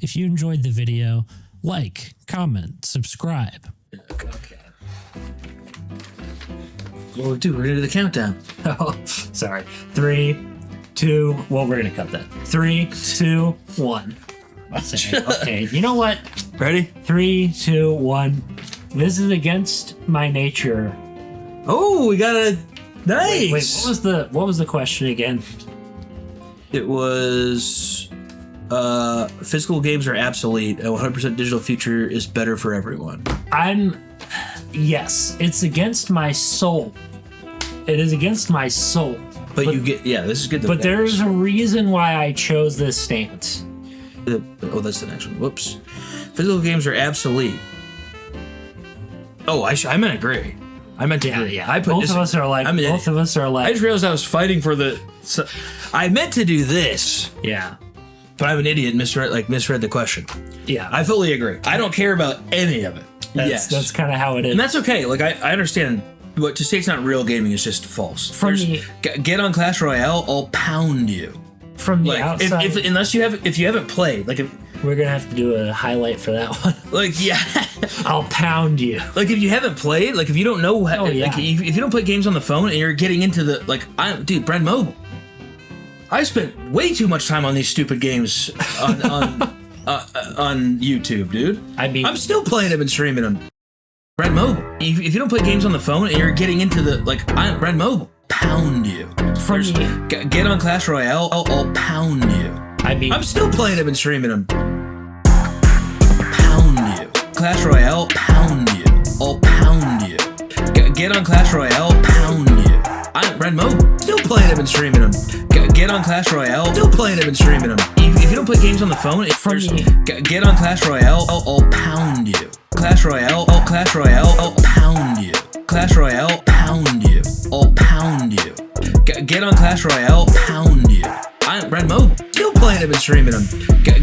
If you enjoyed the video, like, comment, subscribe. Okay. Well, dude, we're gonna do the countdown. Oh, sorry. 3, 2. Well, we're gonna cut that. 3, 2, 1. Okay. You know what? Ready? 3, 2, 1. This is against my nature. Oh, we got a nice. Wait, what was the question again? It was physical games are obsolete. A 100% digital future is better for everyone. Yes, it's against my soul. It is against my soul. But you get, this is good. But there's a reason why I chose this stance. Oh, that's the next one. Whoops. Physical games are obsolete. Oh, I meant agree. I meant to agree. Yeah. Both of us are like. I just realized I was fighting for the. I meant to do this. Yeah. But I'm an idiot and misread the question. Yeah. I fully agree. I don't care about any of it. That's kind of how it is. And that's okay. Like, I understand. But to say it's not real gaming is just false. Get on Clash Royale, I'll pound you. From the outside. If you haven't played, we're gonna have to do a highlight for that one. I'll pound you. Like, if you haven't played, if you don't know how, if you don't play games on the phone and you're getting into the Bren Mobile. I spent way too much time on these stupid games on YouTube, dude. I'm still playing them and streaming them. Bren Mobile. If you don't play games on the phone and you're getting into the Bren Mobile, pound you. Get on Clash Royale, I'll pound you. I'm still playing them and streaming them. Pound you. Clash Royale, pound you. I'll pound you. Get on Clash Royale, pound you. Bren Mobile, still playing them and streaming them. Get on Clash Royale, still playing them and streaming them. If you don't play games on the phone, get on Clash Royale, I'll pound you. Clash Royale, I'll pound you. Clash Royale, pound you. I'll pound you. Get on Clash Royale, pound you. Bren Mobile, still playing them and streaming them.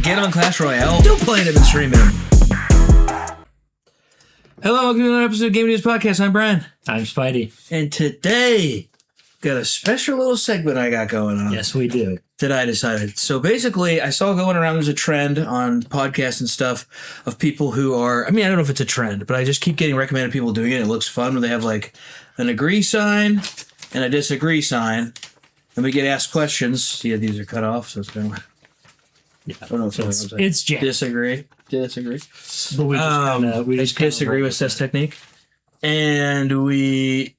Get on Clash Royale, still playing them and streaming them. Hello, welcome to another episode of Game News Podcast. I'm Bren. I'm Spidey. And today, got a special little segment I got going on. Yes, we do. That I decided. So basically, I saw going around, there's a trend on podcasts and stuff of people who are, I don't know if it's a trend, but I just keep getting recommended people doing it. It looks fun where they have an agree sign and a disagree sign. And we get asked questions. See, these are cut off, so it's going to... Yeah, I don't know if it's jammed. Disagree. But we just disagree with Seth's technique. And we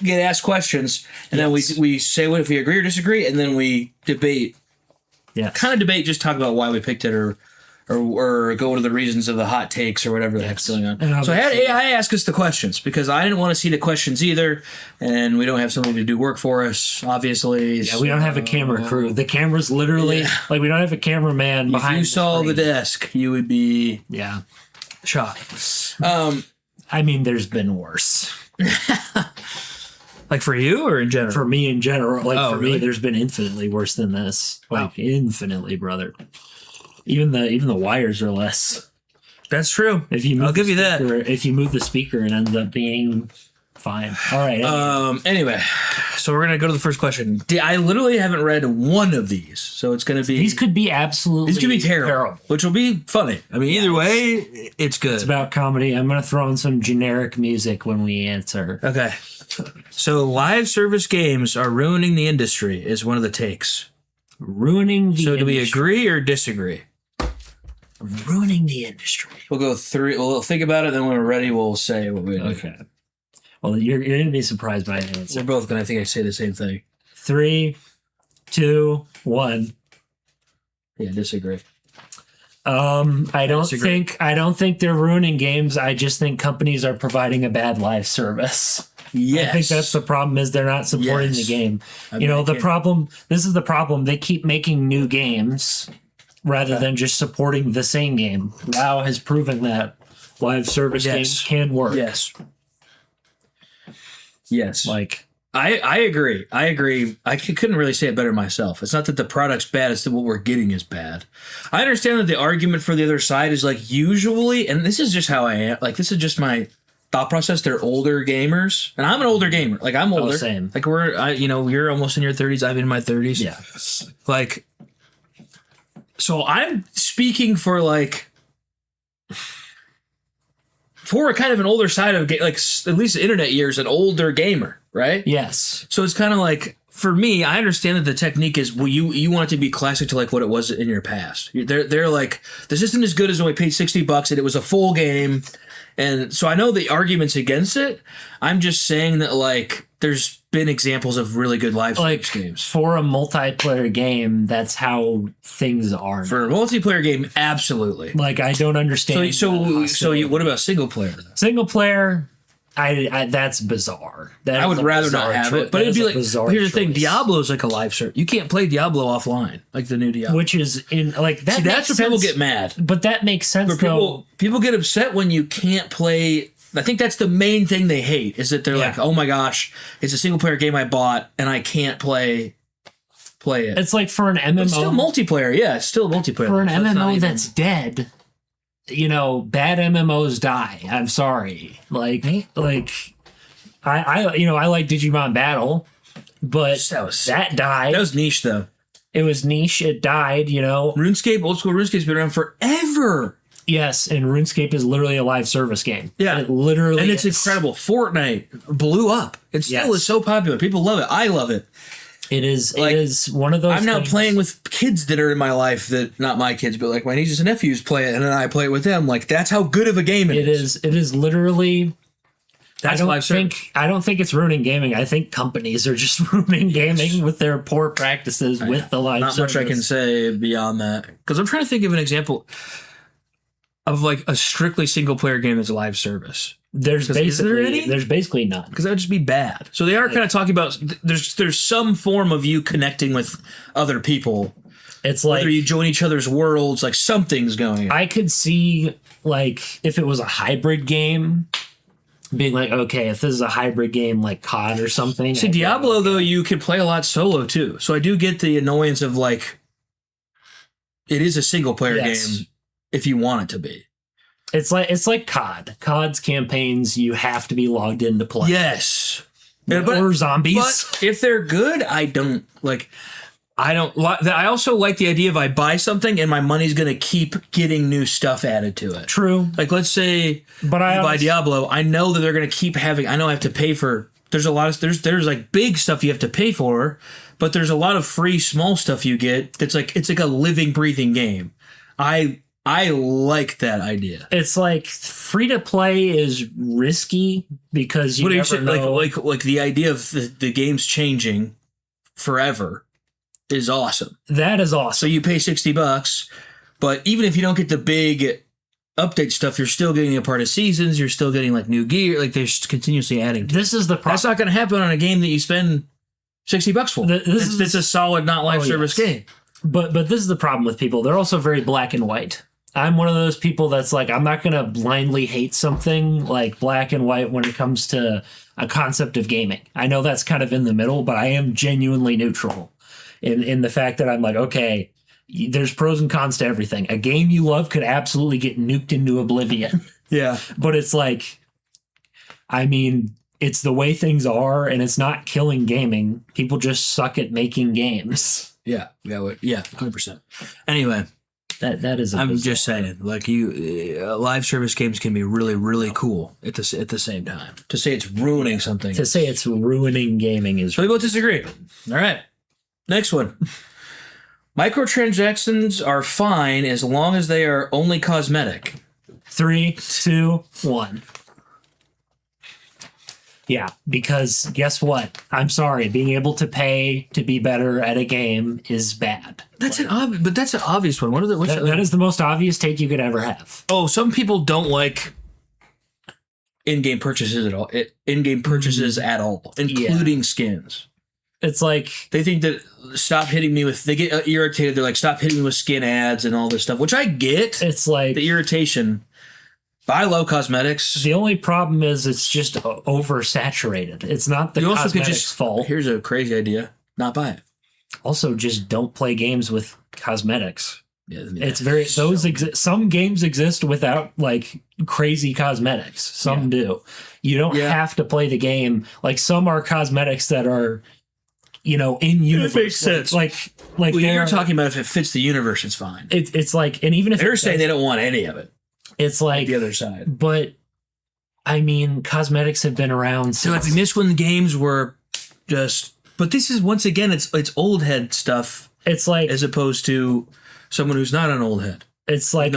get asked questions, and then we say what if we agree or disagree, and then we debate. Yeah, kind of debate, just talk about why we picked it, or go into the reasons of the hot takes or whatever the heck's going on. So I had AI ask us the questions because I didn't want to see the questions either, and we don't have somebody to do work for us, obviously. Yeah, we don't have a camera crew. The camera's literally we don't have a cameraman behind. If you saw the desk, you would be shocked. There's been worse. For you or in general? For me in general. Me, there's been infinitely worse than this. Infinitely, brother. Even the wires are less. That's true. I'll give you that. If you move the speaker, it ends up being fine. All right. Anyway, so we're gonna go to the first question. I literally haven't read one of these, so it's gonna be. These could be absolutely. These could be terrible, which will be funny. Either way, it's good. It's about comedy. I'm gonna throw in some generic music when we answer. Okay. So live service games are ruining the industry is one of the takes. Ruining the industry. So do we agree or disagree? Ruining the industry. We'll go 3. We'll think about it, then when we're ready, we'll say what we do. Okay. Well, you're going to be surprised by the answer. We're both going to think I say the same thing. 3, 2, 1. Yeah, disagree. I don't think they're ruining games. I just think companies are providing a bad live service. Yes. I think that's the problem is they're not supporting the game. This is the problem. They keep making new games rather than just supporting the same game. WoW has proven that live service games can work. Yes. I agree. I couldn't really say it better myself. It's not that the product's bad, it's that what we're getting is bad. I understand that the argument for the other side is usually, and this is just how I am, this is just my thought process, they're older gamers. And I'm an older gamer. I'm older. Oh, same. You're almost in your 30s, I'm in my 30s. Yeah. So I'm speaking for like for a kind of an older side of like at least internet years, an older gamer, right? Yes. So it's kind of like for me, I understand that the technique is well, you want it to be classic to like what it was in your past. They're like the system is good as when we paid $60 and it was a full game, and so I know the arguments against it. I'm just saying that like there's been examples of really good live service games for a multiplayer game. That's how things are. For a multiplayer game, absolutely. Like I don't understand. So what about single player? Single player. I that's bizarre. I would rather not have it, but it'd be like. Here's the thing: Diablo's like a live service. You can't play Diablo offline, like the new Diablo, which is in like that. See, that's where people get mad. But that makes sense. People get upset when you can't play. I think that's the main thing they hate is that they're like, oh my gosh, it's a single player game I bought and I can't play it. It's like for an MMO, but still multiplayer. Yeah, it's still multiplayer. For an MMO that's dead. Bad MMOs die. I'm sorry. I like Digimon Battle, but that died. That was niche though. It was niche. It died. RuneScape, old school RuneScape's been around forever. Yes, and RuneScape is literally a live service game. Yeah, it literally, and it's incredible. Fortnite blew up. It still is so popular. People love it. I love it. It is. It is one of those. I'm now playing with kids that are in my life that not my kids, but like my nieces and nephews play it, and then I play it with them. Like that's how good of a game it is. It is literally. That's I don't think it's ruining gaming. I think companies are just ruining gaming with their poor practices with the live service. Not much I can say beyond that because I'm trying to think of an example of like a strictly single player game that's a live service. There's basically none because that would just be bad. So they are kind of talking about there's some form of you connecting with other people. It's like whether you join each other's worlds, like something's going on. I could see like if it was a hybrid game, being like, okay, if this is a hybrid game like COD or something. See, Diablo though, you could play a lot solo too. So I do get the annoyance of like it is a single player game if you want it to be. It's like COD. COD's campaigns, you have to be logged in to play. Yes. Or zombies. But if they're good, I don't like. I also like the idea of I buy something and my money's going to keep getting new stuff added to it. True. Like let's say buy Diablo, I know that they're going to keep having. I know I have to pay for. There's a lot of there's like big stuff you have to pay for, but there's a lot of free small stuff you get. That's like it's like a living, breathing game. I like that idea. It's like free to play is risky because you never know. Like the idea of the game's changing forever is awesome. That is awesome. So you pay $60, but even if you don't get the big update stuff, you're still getting a part of seasons. You're still getting like new gear. Like they're continuously adding. This is the problem. That's not going to happen on a game that you spend $60 for. It's a solid, not live service game. But this is the problem with people. They're also very black and white. I'm one of those people that's like, I'm not going to blindly hate something like black and white when it comes to a concept of gaming. I know that's kind of in the middle, but I am genuinely neutral in the fact that I'm like, okay, there's pros and cons to everything. A game you love could absolutely get nuked into oblivion. Yeah. But it's like, I mean, it's the way things are, and it's not killing gaming. People just suck at making games. Yeah. Yeah. 100%. Anyway. That is. I'm just saying, like live service games can be really, really cool at the same time. To say it's ruining something. To say it's ruining gaming is. So we both disagree. All right, next one. Microtransactions are fine as long as they are only cosmetic. 3, 2, 1. Yeah, because guess what? I'm sorry, being able to pay to be better at a game is bad. That's that's an obvious one. That is the most obvious take you could ever have. Oh, some people don't like in-game purchases at all. In-game purchases at all, including skins. It's like they think that stop hitting me with. They get irritated. They're like, stop hitting me with skin ads and all this stuff, which I get. It's like the irritation. Buy low cosmetics. The only problem is it's just oversaturated. It's not the cosmetics' fault. Here's a crazy idea. Not buy it. Also, just don't play games with cosmetics. Yeah, it's very some games exist without like crazy cosmetics. Some do. You don't have to play the game. Like some are cosmetics that are in universe. It makes sense. Like well, you're talking about if it fits the universe, it's fine. It's like, and even if they're saying they don't want any of it, it's like the other side. But I mean, cosmetics have been around. So I think this when games were just, but this is once again, it's old head stuff. It's like as opposed to someone who's not an old head. It's like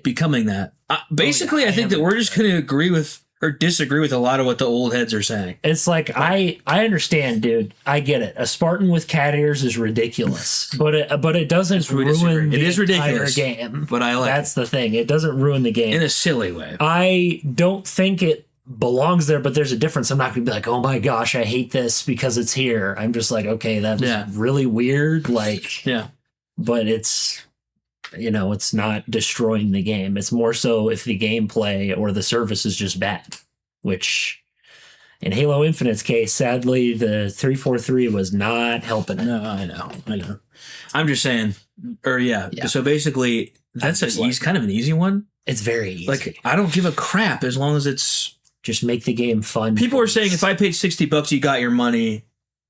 becoming that. Basically, I think that we're just going to agree with or disagree with a lot of what the old heads are saying. It's like I understand, dude. I get it. A Spartan with cat ears is ridiculous, but it doesn't ruin the entire game. But I like that's the thing. It doesn't ruin the game in a silly way. I don't think it belongs there, but there's a difference. I'm not going to be like, oh my gosh, I hate this because it's here. I'm just like, okay, that's really weird. Like, but it's. It's not destroying the game. It's more so if the gameplay or the service is just bad, which in Halo Infinite's case, sadly, the 343 was not helping it. No, I know. I'm just saying, So basically, that's kind of an easy one. It's very easy. Like, I don't give a crap as long as it's... Just make the game fun. People are saying if I paid $60, you got your money.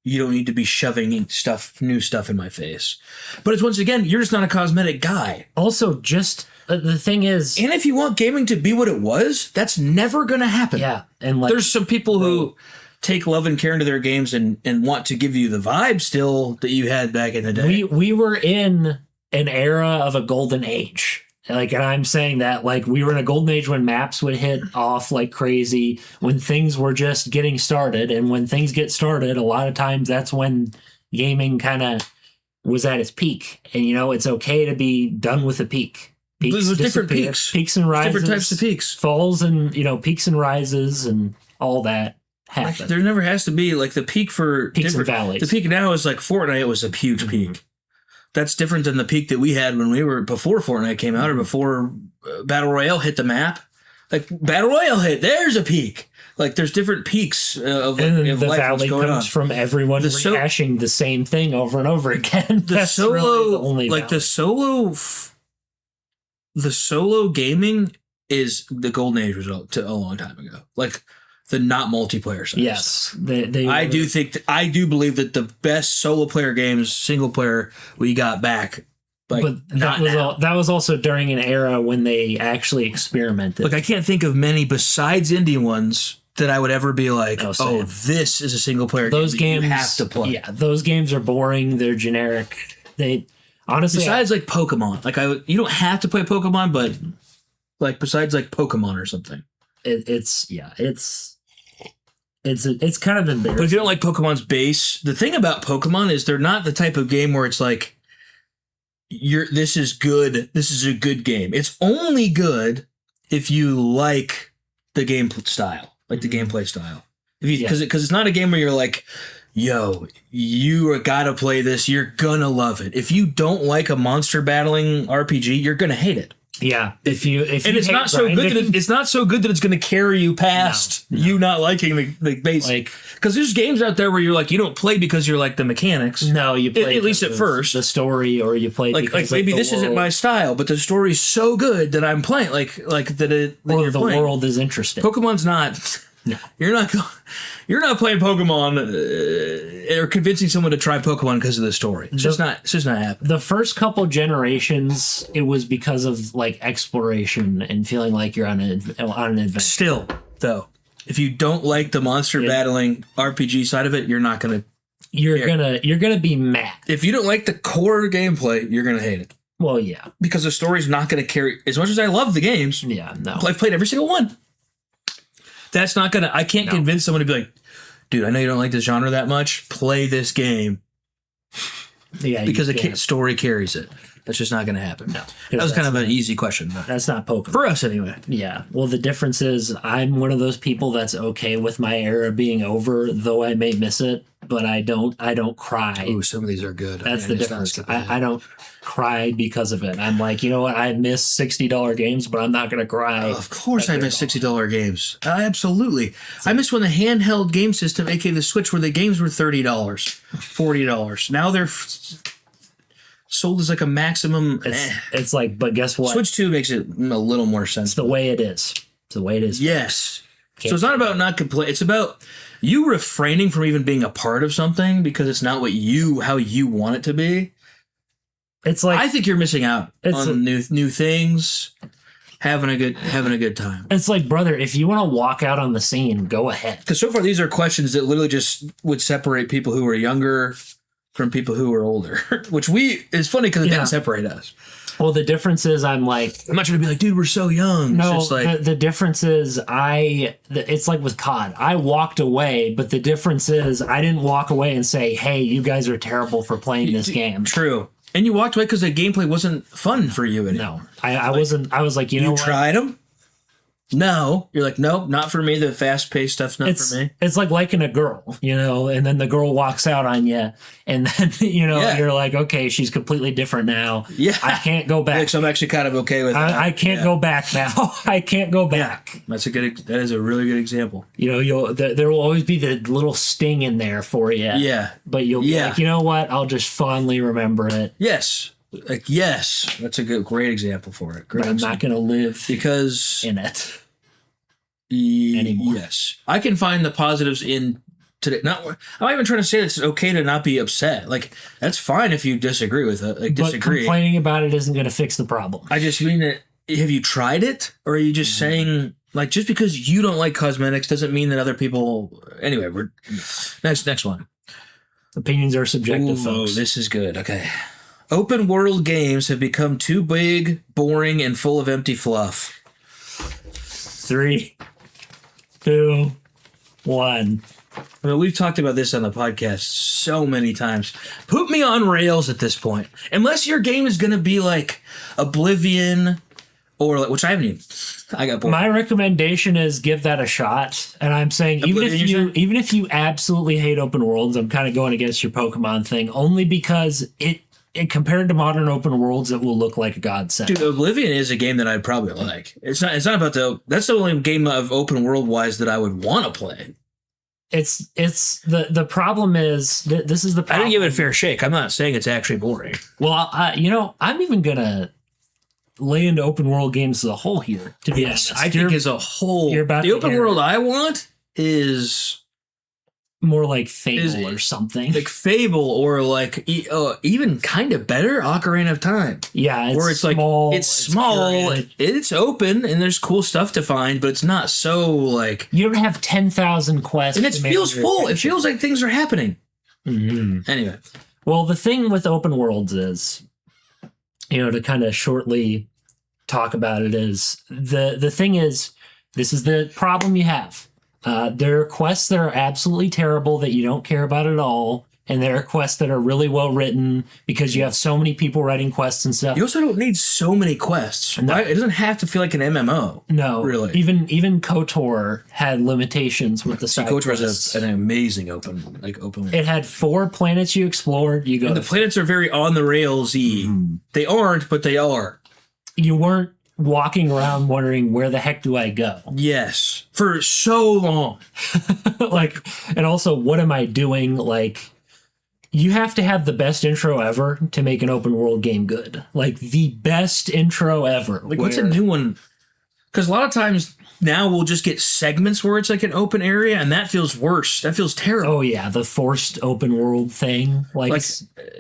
You don't need to be shoving new stuff in my face. But it's once again, you're just not a cosmetic guy. Also, just the thing is... And if you want gaming to be what it was, that's never going to happen. Yeah. And there's some people who take love and care into their games and want to give you the vibe still that you had back in the day. We were in an era of a golden age. Like, and I'm saying that, like, we were in a golden age when maps would hit off like crazy, when things were just getting started. And when things get started, a lot of times that's when gaming kind of was at its peak. And, it's okay to be done with the peak. There's different peaks. Peaks and rises. Different types of peaks. Falls and, peaks and rises and all that happen. Like, there never has to be, like, the peak for... Peaks and valleys. The peak now is, like, Fortnite was a huge peak. That's different than the peak that we had when we were before Fortnite came out or before Battle Royale hit the map. Like, Battle Royale hit, there's a peak. Like, there's different peaks of the life valley comes from everyone rehashing the same thing over and over again. That's solo, really the only like valley. the solo gaming is the golden age result to a long time ago. Like, the not multiplayer side. Yes, I do believe that the best solo player games, single player, we got back. Like, but that was also during an era when they actually experimented. Like, I can't think of many besides indie ones that I would ever be like, oh, this is a single player game. Those games you have to play. Yeah, those games are boring. They're generic. They honestly, besides like Pokemon, like you don't have to play Pokemon, but like besides like Pokemon or something, it's kind of embarrassing. But if you don't like Pokemon's base, the thing about Pokemon is they're not the type of game where it's like, this is good. This is a good game. It's only good if you like the game style, like the gameplay style. Because it's not a game where you're like, yo, you gotta play this. You're gonna love it. If you don't like a monster battling RPG, you're gonna hate it. Yeah, if it's not so good that it's not so good that it's going to carry you past you not liking the base. Like, because there's games out there where you're like, you don't play because you're like the mechanics. No, you play at least at first the story, or you play like maybe this isn't my style, but the story's so good that I'm playing like that. Or the world is interesting. Pokemon's not. No. You're not playing Pokemon or convincing someone to try Pokemon because of the story. It's just not happening. The first couple generations, it was because of like exploration and feeling like you're on an adventure. Still, though, if you don't like the monster battling RPG side of it, you're not gonna. You're gonna be mad. If you don't like the core gameplay, you're gonna hate it. Well, yeah, because the story's not gonna carry. As much as I love the games, I've played every single one. That's not gonna. I can't convince someone to be like, dude, I know you don't like this genre that much. Play this game. Yeah, because the story carries it. That's just not going to happen. No, that was kind of an easy question. But that's not Pokemon for us, anyway. Yeah. Well, the difference is I'm one of those people that's okay with my era being over, though I may miss it, but I don't cry. Ooh, some of these are good. That's the difference. I don't cry because of it. I'm like, you know what? I miss $60 games, but I'm not going to cry. Of course I miss $60 games. Absolutely. I miss when the handheld game system, aka the Switch, where the games were $30, $40. Now they're sold as like a maximum. It's like, but guess what? Switch 2 makes it a little more sense. It's the way it is. It's the way it is. Yes. So it's not about not complaining. It's about you refraining from even being a part of something because it's not how you want it to be. It's like, I think you're missing out on new things, having a good time. It's like, brother, if you want to walk out on the scene, go ahead. Because so far these are questions that literally just would separate people who are younger from people who are older, which it's funny because it didn't separate us. Well, the difference is I'm not trying to be like, dude, we're so young. No, it's just like, the difference is it's like with COD. I walked away, but the difference is I didn't walk away and say, hey, you guys are terrible for playing this game. True. And you walked away because the gameplay wasn't fun for you anymore. No, I wasn't. I was like, you know what? You tried them? No. You're like, nope, not for me. The fast-paced stuff's not for me. It's like liking a girl, and then the girl walks out on you, and then, you're like, okay, she's completely different now. Yeah. I can't go back. So I'm actually kind of okay with that. I can't go back now. I can't go back. That is a really good example. There will always be the little sting in there for you. Yeah. But you'll be like, you know what? I'll just fondly remember it. Yes. That's a great example for it. But I'm not going to live in it anymore. Yes, I can find the positives in today. I'm not even trying to say that it's okay to not be upset. Like, that's fine if you disagree with it. But complaining about it isn't going to fix the problem. I just mean that. Have you tried it, or are you just saying just because you don't like cosmetics doesn't mean that other people? Anyway, we're next one. Opinions are subjective, folks. Oh, this is good. Okay. Open world games have become too big, boring, and full of empty fluff. 3, 2, 1. I mean, we've talked about this on the podcast so many times. Put me on rails at this point. Unless your game is going to be like Oblivion which I haven't even. I got bored. My recommendation is give that a shot. And I'm saying even if you absolutely hate open worlds, I'm kind of going against your Pokemon thing only because it compared to modern open worlds, it will look like a godsend. Dude, Oblivion is a game that I'd probably like. It's not about that's the only game of open world wise that I would want to play. It's the problem is this is the problem. I didn't give it a fair shake. I'm not saying it's actually boring. Well, I'm even gonna lay into open world games as a whole here. To be honest, I think as a whole, the open world I want is more like Fable or something. Like Fable or like even kind of better Ocarina of Time. Yeah, where it's small, like it's small, it's open, and there's cool stuff to find, but it's not so like you don't have 10,000 quests, and it feels full. It feels like things are happening. Mm-hmm. Anyway, well, the thing with open worlds is, to kind of shortly talk about it is the thing is this is the problem you have. There are quests that are absolutely terrible that you don't care about at all, and there are quests that are really well written because you have so many people writing quests and stuff. You also don't need so many quests. No. Right? It doesn't have to feel like an MMO. No, really. Even KOTOR had limitations with the side KOTOR quests. is an amazing open. It had 4 planets you explored. And the planets are very on the rails-y. Mm-hmm. They aren't, but they are. You weren't walking around wondering where the heck do I go? Yes, for so long. And also, what am I doing? You have to have the best intro ever to make an open world game good. The best intro ever. What's a new one? Because a lot of times now we'll just get segments where it's like an open area, and that feels worse. That feels terrible. Oh yeah, the forced open world thing.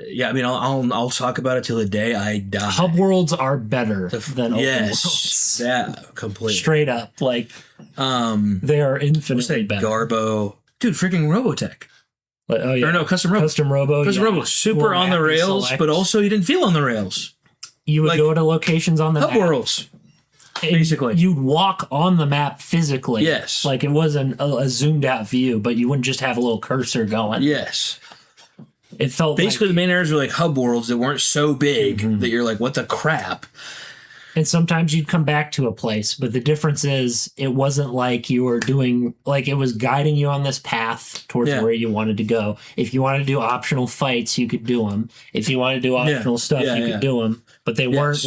Yeah, I mean, I'll talk about it till the day I die. Hub worlds are better than open worlds. Yeah, completely. Straight up, they are infinitely better. Garbo, dude, freaking Robotech. Oh yeah, or no, Custom Robo. Custom Robo, super on the rails, but also you didn't feel on the rails. You would go to locations on the hub map. Worlds. Basically, you'd walk on the map physically. Yes, it wasn't a zoomed out view, but you wouldn't just have a little cursor going. Yes, it felt basically the main areas were like hub worlds that weren't so big that you're like, what the crap. And sometimes you'd come back to a place, but the difference is it wasn't like you were doing it was guiding you on this path towards where you wanted to go. If you wanted to do optional fights, you could do them. If you wanted to do optional stuff, you could do them. But they weren't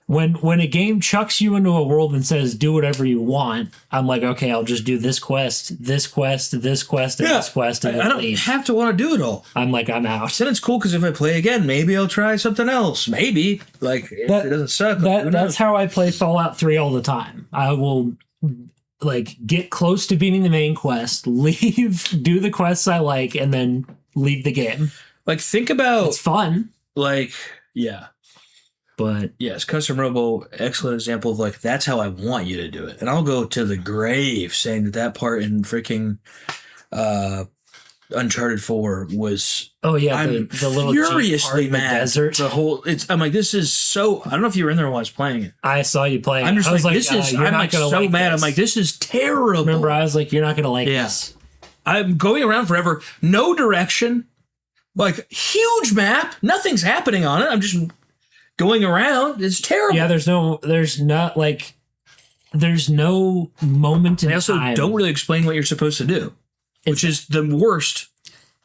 when a game chucks you into a world and says do whatever you want, I'm like, okay, I'll just do this quest, this quest, this quest, and this quest, and I don't have to want to do it all. I'm like, I'm out. Then it's cool because if I play again, maybe I'll try something else. Maybe if it doesn't suck. That's how I play Fallout 3 all the time. I will like get close to beating the main quest, leave, do the quests I like, and then leave the game. Like, think about... It's fun. Like, yeah. But yes, Custom Robo, excellent example of like, that's how I want you to do it. And I'll go to the grave saying that part in freaking Uncharted 4 was... Oh yeah, I'm the little furiously mad. The desert. The whole... I'm like, this is so... I don't know if you were in there while I was playing it. I saw you playing. I'm just like, this is... You're I'm not like gonna so like mad. this. I'm like, this is terrible. Remember, I was like, you're not going to like this. I'm going around forever. No direction. Like, huge map. Nothing's happening on it. I'm just going around. It's terrible. Yeah, there's no moment in They also time. don't really explain what you're supposed to do, which is the worst.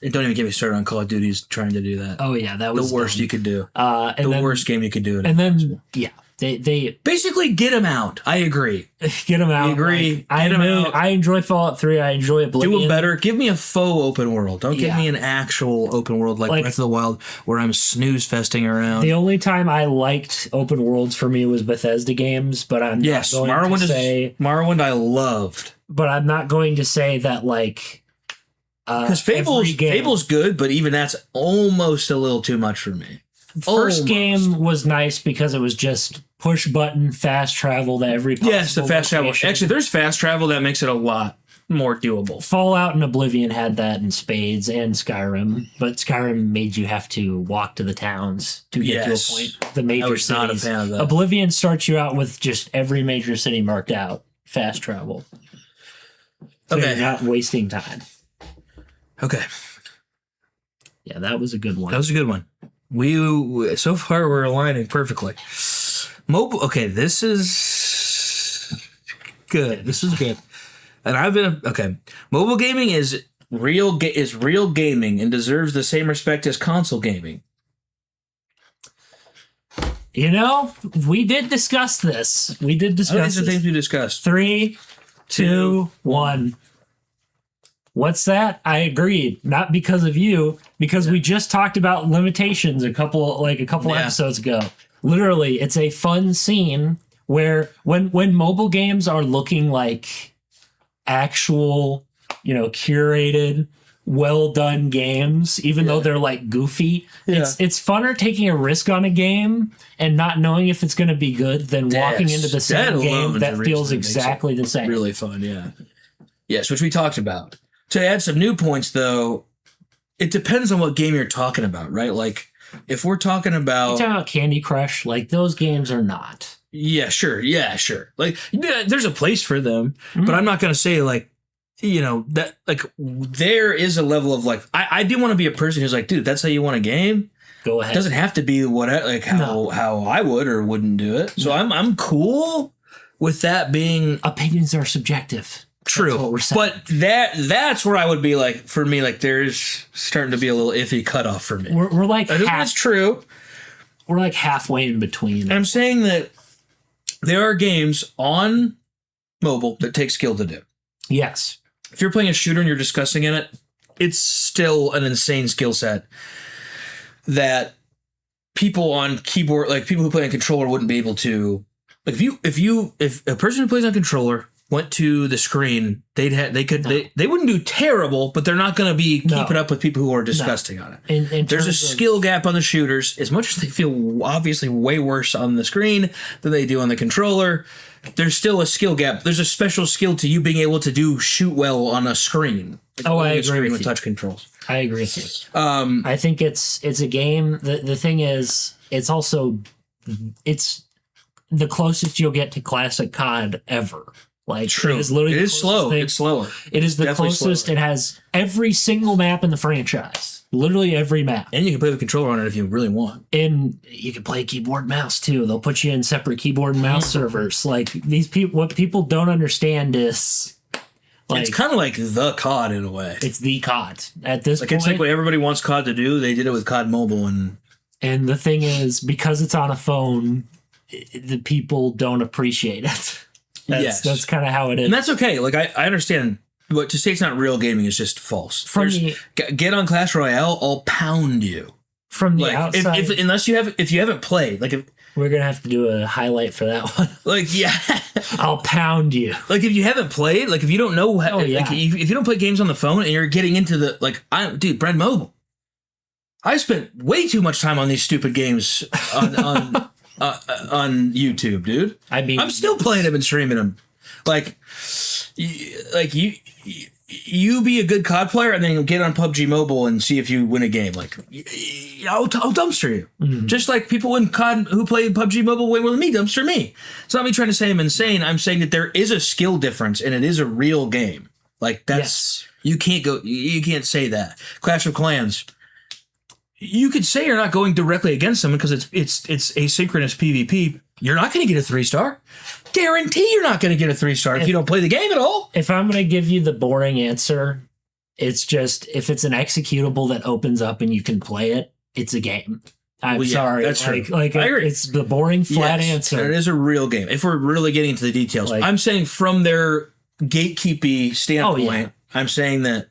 And don't even get me started on Call of Duty's trying to do that. Oh yeah, that was the worst dumb. you could do. And then, worst game you could do. And then they basically get them out. I agree. Get them out. I agree. Like, I enjoy Fallout 3. I enjoy Oblivion. Do them better. Give me a faux open world. Don't give me an actual open world like Breath of the Wild where I'm snooze festing around. The only time I liked open worlds for me was Bethesda games, but I'm not going to say Morrowind I loved. But I'm not going to say that like because Fable's good, but even that's almost a little too much for me. First game was nice because it was just push button fast travel to every possible yes, the fast location. travel. Actually, there's fast travel that makes it a lot more doable. Fallout and Oblivion had that in spades, and Skyrim, but Skyrim made you have to walk to the towns to get to a point. The major cities. Not a fan of that. Oblivion starts you out with just every major city marked out, fast travel. So you're not wasting time. Okay. Yeah, that was a good one. That was a good one. We so far we're aligning perfectly. Mobile. Okay, this is good. This is good. And I've been okay. Mobile gaming is real gaming and deserves the same respect as console gaming. You know, we did discuss this. We did discuss the things we discussed. 3, 2, 1. What's that? I agreed. Not because of you, because we just talked about limitations a couple episodes ago. Literally, it's a fun scene where when mobile games are looking like actual, curated, well done games, even though they're like goofy, it's funner taking a risk on a game and not knowing if it's going to be good than walking into the same game that feels exactly the same. Really fun, yeah. Yes, which we talked about. To add some new points, though, it depends on what game you're talking about, right? Like, if we're talking about... You're talking about Candy Crush, like, those games are not. Yeah, sure. Like, there's a place for them, but I'm not going to say, like, that, like, there is a level of, like, I do want to be a person who's like, dude, that's how you want a game? Go ahead. It doesn't have to be how I would or wouldn't do it. So I'm cool with that being... Opinions are subjective. True, but that's where I would be like, for me, like there's starting to be a little iffy cutoff for me. We're like that's true. We're like halfway in between. I'm saying that there are games on mobile that take skill to do. Yes. If you're playing a shooter and you're discussing in it, it's still an insane skill set that people on keyboard, like people who play on controller, wouldn't be able to. Like if a person who plays on controller went to the screen, they wouldn't do terrible, but they're not going to be keeping up with people who are disgusting on it. There's a skill gap on the shooters. As much as they feel obviously way worse on the screen than they do on the controller, there's still a skill gap. There's a special skill to you being able to shoot well on a screen. I agree with touch controls. I agree with you. I think it's a game. The thing is, it's also the closest you'll get to classic COD ever. Like, true. It is literally it is slow. It's slower. It is the closest. Slower. It has every single map in the franchise. Literally every map. And you can play the controller on it if you really want. And you can play keyboard and mouse too. They'll put you in separate keyboard and mouse servers. Like these people, what people don't understand is, like, it's kind of like the COD in a way. It's the COD at this point. It's like what everybody wants COD to do. They did it with COD Mobile, and the thing is, because it's on a phone, the people don't appreciate it. That's kind of how it is. And that's okay. Like, I understand, but to say it's not real gaming is just false. Get on Clash Royale, I'll pound you. From the outside. If you haven't played, like, We're gonna have to do a highlight for that one. Like, yeah. I'll pound you. Like, if you haven't played, like, if you don't know, Oh, yeah. like, if you don't play games on the phone and you're getting into the, like, dude, Bren Mobile. I spent way too much time on these stupid games on YouTube, dude. I mean, I'm still playing them and streaming them. Like you be a good COD player and then get on PUBG Mobile and see if you win a game. Like, I'll dumpster you. Mm-hmm. Just like people in COD who play PUBG Mobile way more than me, dumpster me. It's not me trying to say I'm insane. I'm saying that there is a skill difference and it is a real game. Like, that's, you can't say that. Clash of Clans. You could say you're not going directly against someone because it's asynchronous PvP. You're not going to get a 3-star. Guarantee you're not going to get a 3-star if you don't play the game at all. If I'm going to give you the boring answer, it's just if it's an executable that opens up and you can play it, it's a game. I'm sorry. That's true. Like I agree. It's the boring flat answer. It is a real game. If we're really getting into the details, I'm saying from their gatekeeping standpoint, I'm saying that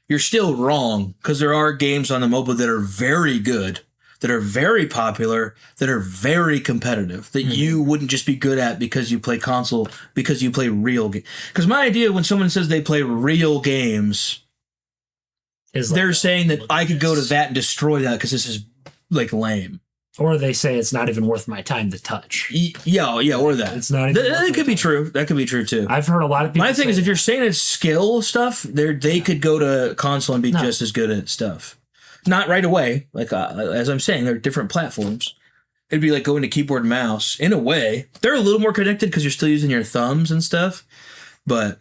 you're still wrong because there are games on the mobile that are very good, that are very popular, that are very competitive, that you wouldn't just be good at because you play console, because you play real games. Because my idea when someone says they play real games is they're saying that I could go to that and destroy that because this is like lame. Or they say it's not even worth my time to touch. Yeah, or that. It's not even that could be true. That could be true too. I've heard a lot of people. My thing is, if you're saying it's skill stuff, they could go to console and be just as good at stuff. Not right away. Like as I'm saying, they're different platforms. It'd be like going to keyboard and mouse. In a way, they're a little more connected because you're still using your thumbs and stuff. But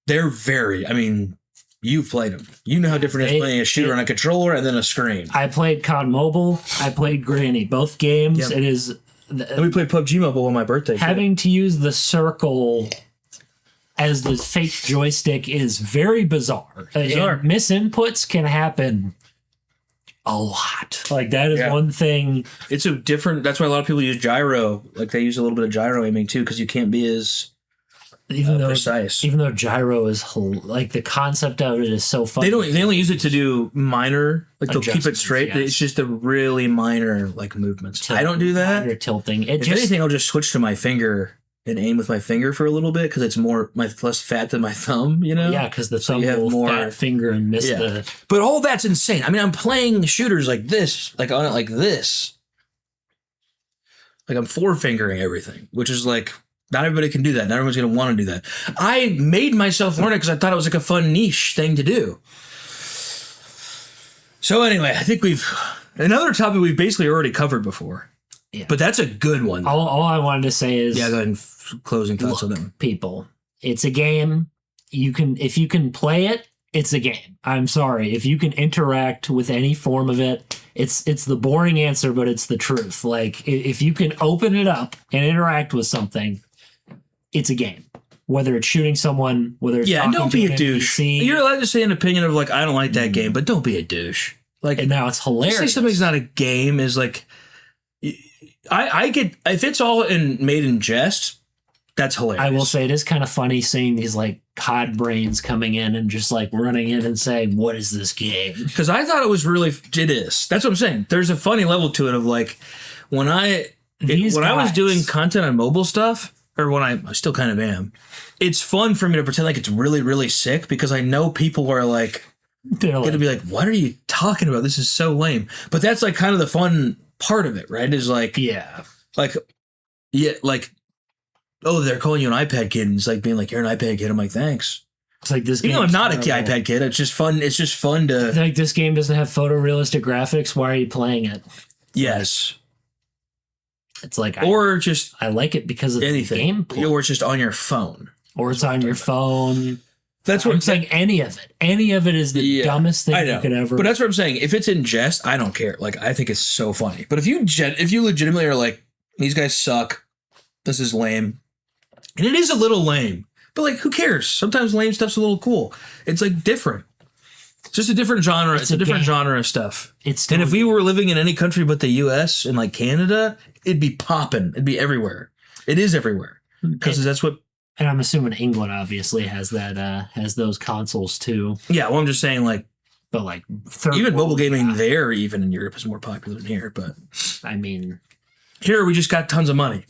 they're very. I mean, you've played them. You know how different it is playing a shooter on a controller and then a screen. I played COD Mobile. I played Granny. Both games. Yep. It is. And we played PUBG Mobile on my birthday. Having to use the circle as the fake joystick is very bizarre. Misinputs can happen a lot. Like, that is one thing. It's a different. That's why a lot of people use gyro. Like, they use a little bit of gyro aiming too because you can't be as. Even though gyro is like the concept of it is so fun. They only use it to do minor, like they'll keep it straight. Yes. It's just the really minor like movements. I don't do that. Minor tilting. If anything, I'll just switch to my finger and aim with my finger for a little bit because it's less fat than my thumb. You know? Yeah, because the thumb will more fat finger and miss the. But all that's insane. I mean, I'm playing shooters like this, like on it like this. Like I'm four-fingering everything, which is like. Not everybody can do that. Not everyone's going to want to do that. I made myself learn it because I thought it was like a fun niche thing to do. So anyway, I think another topic we've basically already covered before. Yeah. But that's a good one. All I wanted to say is... Yeah, go ahead and closing thoughts on that one. People, it's a game. If you can play it, it's a game. I'm sorry. If you can interact with any form of it, it's the boring answer, but it's the truth. Like, if you can open it up and interact with something... It's a game. Whether it's shooting someone, whether it's don't be a douche. You're allowed to say an opinion of like, I don't like that game, but don't be a douche. Like, and now it's hilarious. Say something's not a game is like, I get if it's all made in jest, that's hilarious. I will say it is kind of funny seeing these like COD brains coming in and just like running in and saying, "What is this game?" Because I thought it was really it is. That's what I'm saying. There's a funny level to it of like when I was doing content on mobile stuff. Or when I still kind of am, it's fun for me to pretend like it's really, really sick because I know people are like, going to be like, what are you talking about? This is so lame. But that's like kind of the fun part of it, right? Is like, oh, they're calling you an iPad kid. And it's like being like, you're an iPad kid. I'm like, thanks. It's like this game. I'm not an iPad kid. It's just fun. It's just fun to. Like, this game doesn't have photorealistic graphics. Why are you playing it? Yes. It's like, I like it because of anything, the gameplay. Or it's just on your phone. Or it's on your phone. That's what I'm saying. Any of it. Any of it is the dumbest thing you could ever. But that's what I'm saying. If it's in jest, I don't care. Like, I think it's so funny. But if you legitimately are like, these guys suck, this is lame, and it is a little lame, but like, who cares? Sometimes lame stuff's a little cool. It's like different. It's just a different genre. It's a different genre of stuff. And if we were living in any country but the U.S. and like Canada, it'd be popping. It'd be everywhere. It is everywhere because that's what. And I'm assuming England obviously has that has those consoles too. Yeah, well, I'm just saying like, but like even mobile gaming there, even in Europe, is more popular than here. But I mean, Here we just got tons of money.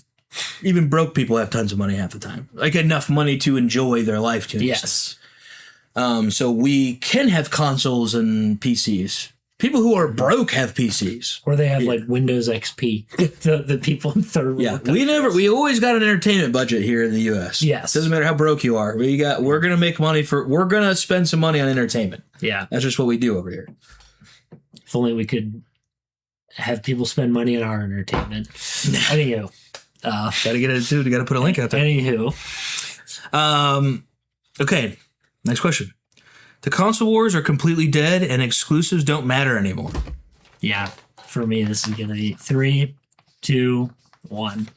Even broke people have tons of money half the time. Like enough money to enjoy their life to an extent. So we can have consoles and PCs. People who are broke have PCs. Or they have like Windows XP. the people in third world countries. We always got an entertainment budget here in the US. Yes. Doesn't matter how broke you are. We're gonna make money we're gonna spend some money on entertainment. Yeah. That's just what we do over here. If only we could have people spend money on our entertainment. Anywho. Gotta get it too. You gotta put a link out there. Anywho. Okay. Next question. The console wars are completely dead and exclusives don't matter anymore. Yeah. For me, this is going to be 3, 2, 1.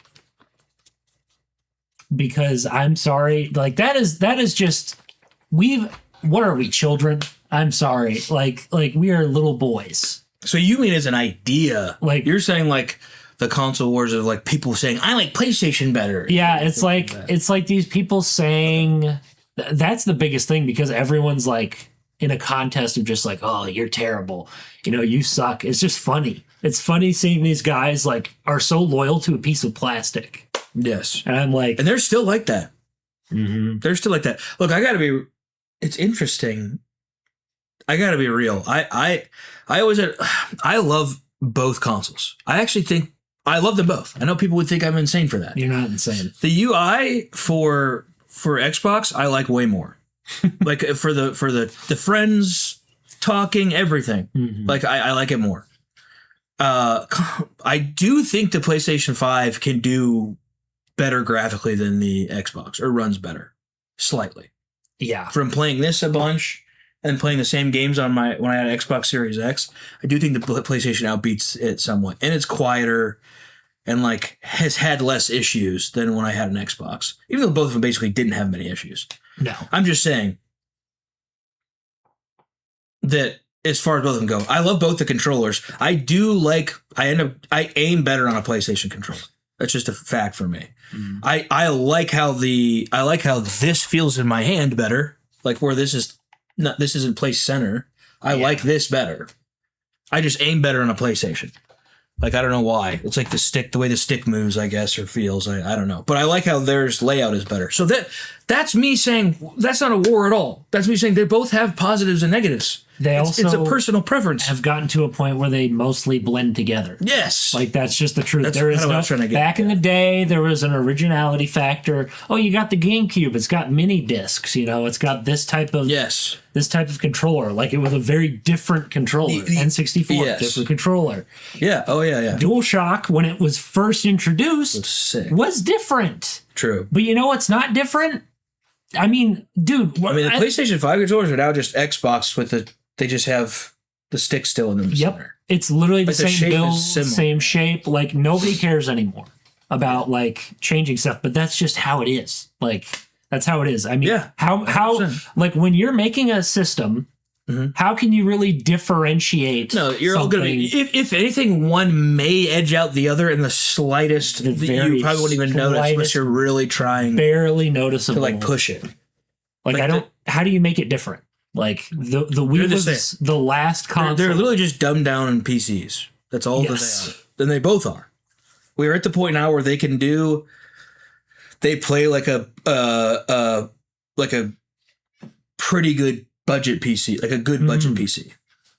Because I'm sorry. Like, that is just, what are we, children? I'm sorry. Like we are little boys. So you mean as an idea, like you're saying like the console wars of like people saying, I like PlayStation better. Yeah. It's like these people saying, that's the biggest thing because everyone's like in a contest of just like, oh, you're terrible. You know, you suck. It's just funny. It's funny seeing these guys like are so loyal to a piece of plastic. Yes. And I'm like, and they're still like that. Mm-hmm. They're still like that. Look, it's interesting. I gotta be real. I love both consoles. I actually think I love them both. I know people would think I'm insane for that. You're not insane. The UI for Xbox, I like way more. Like for the friends talking, everything. Mm-hmm. Like I like it more. I do think the PlayStation 5 can do better graphically than the Xbox, or runs better slightly. Yeah. From playing this a bunch and playing the same games on when I had Xbox Series X, I do think the PlayStation outbeats it somewhat, and it's quieter. And like has had less issues than when I had an Xbox, even though both of them basically didn't have many issues. No, I'm just saying that as far as both of them go, I love both the controllers. I aim better on a PlayStation controller. That's just a fact for me. Mm. I like how this feels in my hand better. Like where this isn't placed center. I like this better. I just aim better on a PlayStation. Like, I don't know why. It's like the way the stick moves, I guess, or feels. I don't know. But I like how theirs layout is better. So that's me saying that's not a war at all. That's me saying they both have positives and negatives. It's a personal preference. Have gotten to a point where they mostly blend together. Yes. Like, that's just the truth. Back in the day, there was an originality factor. Oh, you got the GameCube. It's got mini discs. You know, it's got this type of controller. Like, it was a very different controller. N64, different controller. Yeah. Oh, yeah. DualShock, when it was first introduced, was different. True. But you know what's not different? I mean, dude. The PlayStation 5 controllers are now just Xbox they just have the stick still in them. Yep. Center. It's literally the same build, same shape. Like, nobody cares anymore about, like, changing stuff. But that's just how it is. Like, that's how it is. I mean, how like, when you're making a system, how can you really differentiate? No, you're all going to be. If anything, one may edge out the other in the slightest. You probably wouldn't even notice unless you're really trying. Barely noticeable. To, like, push it. Like how do you make it different? Like, the Wii was the last console. They're literally just dumbed down in PCs. That's all that they are. Then they both are. We are at the point now where they play like a pretty good budget PC, like a good budget PC,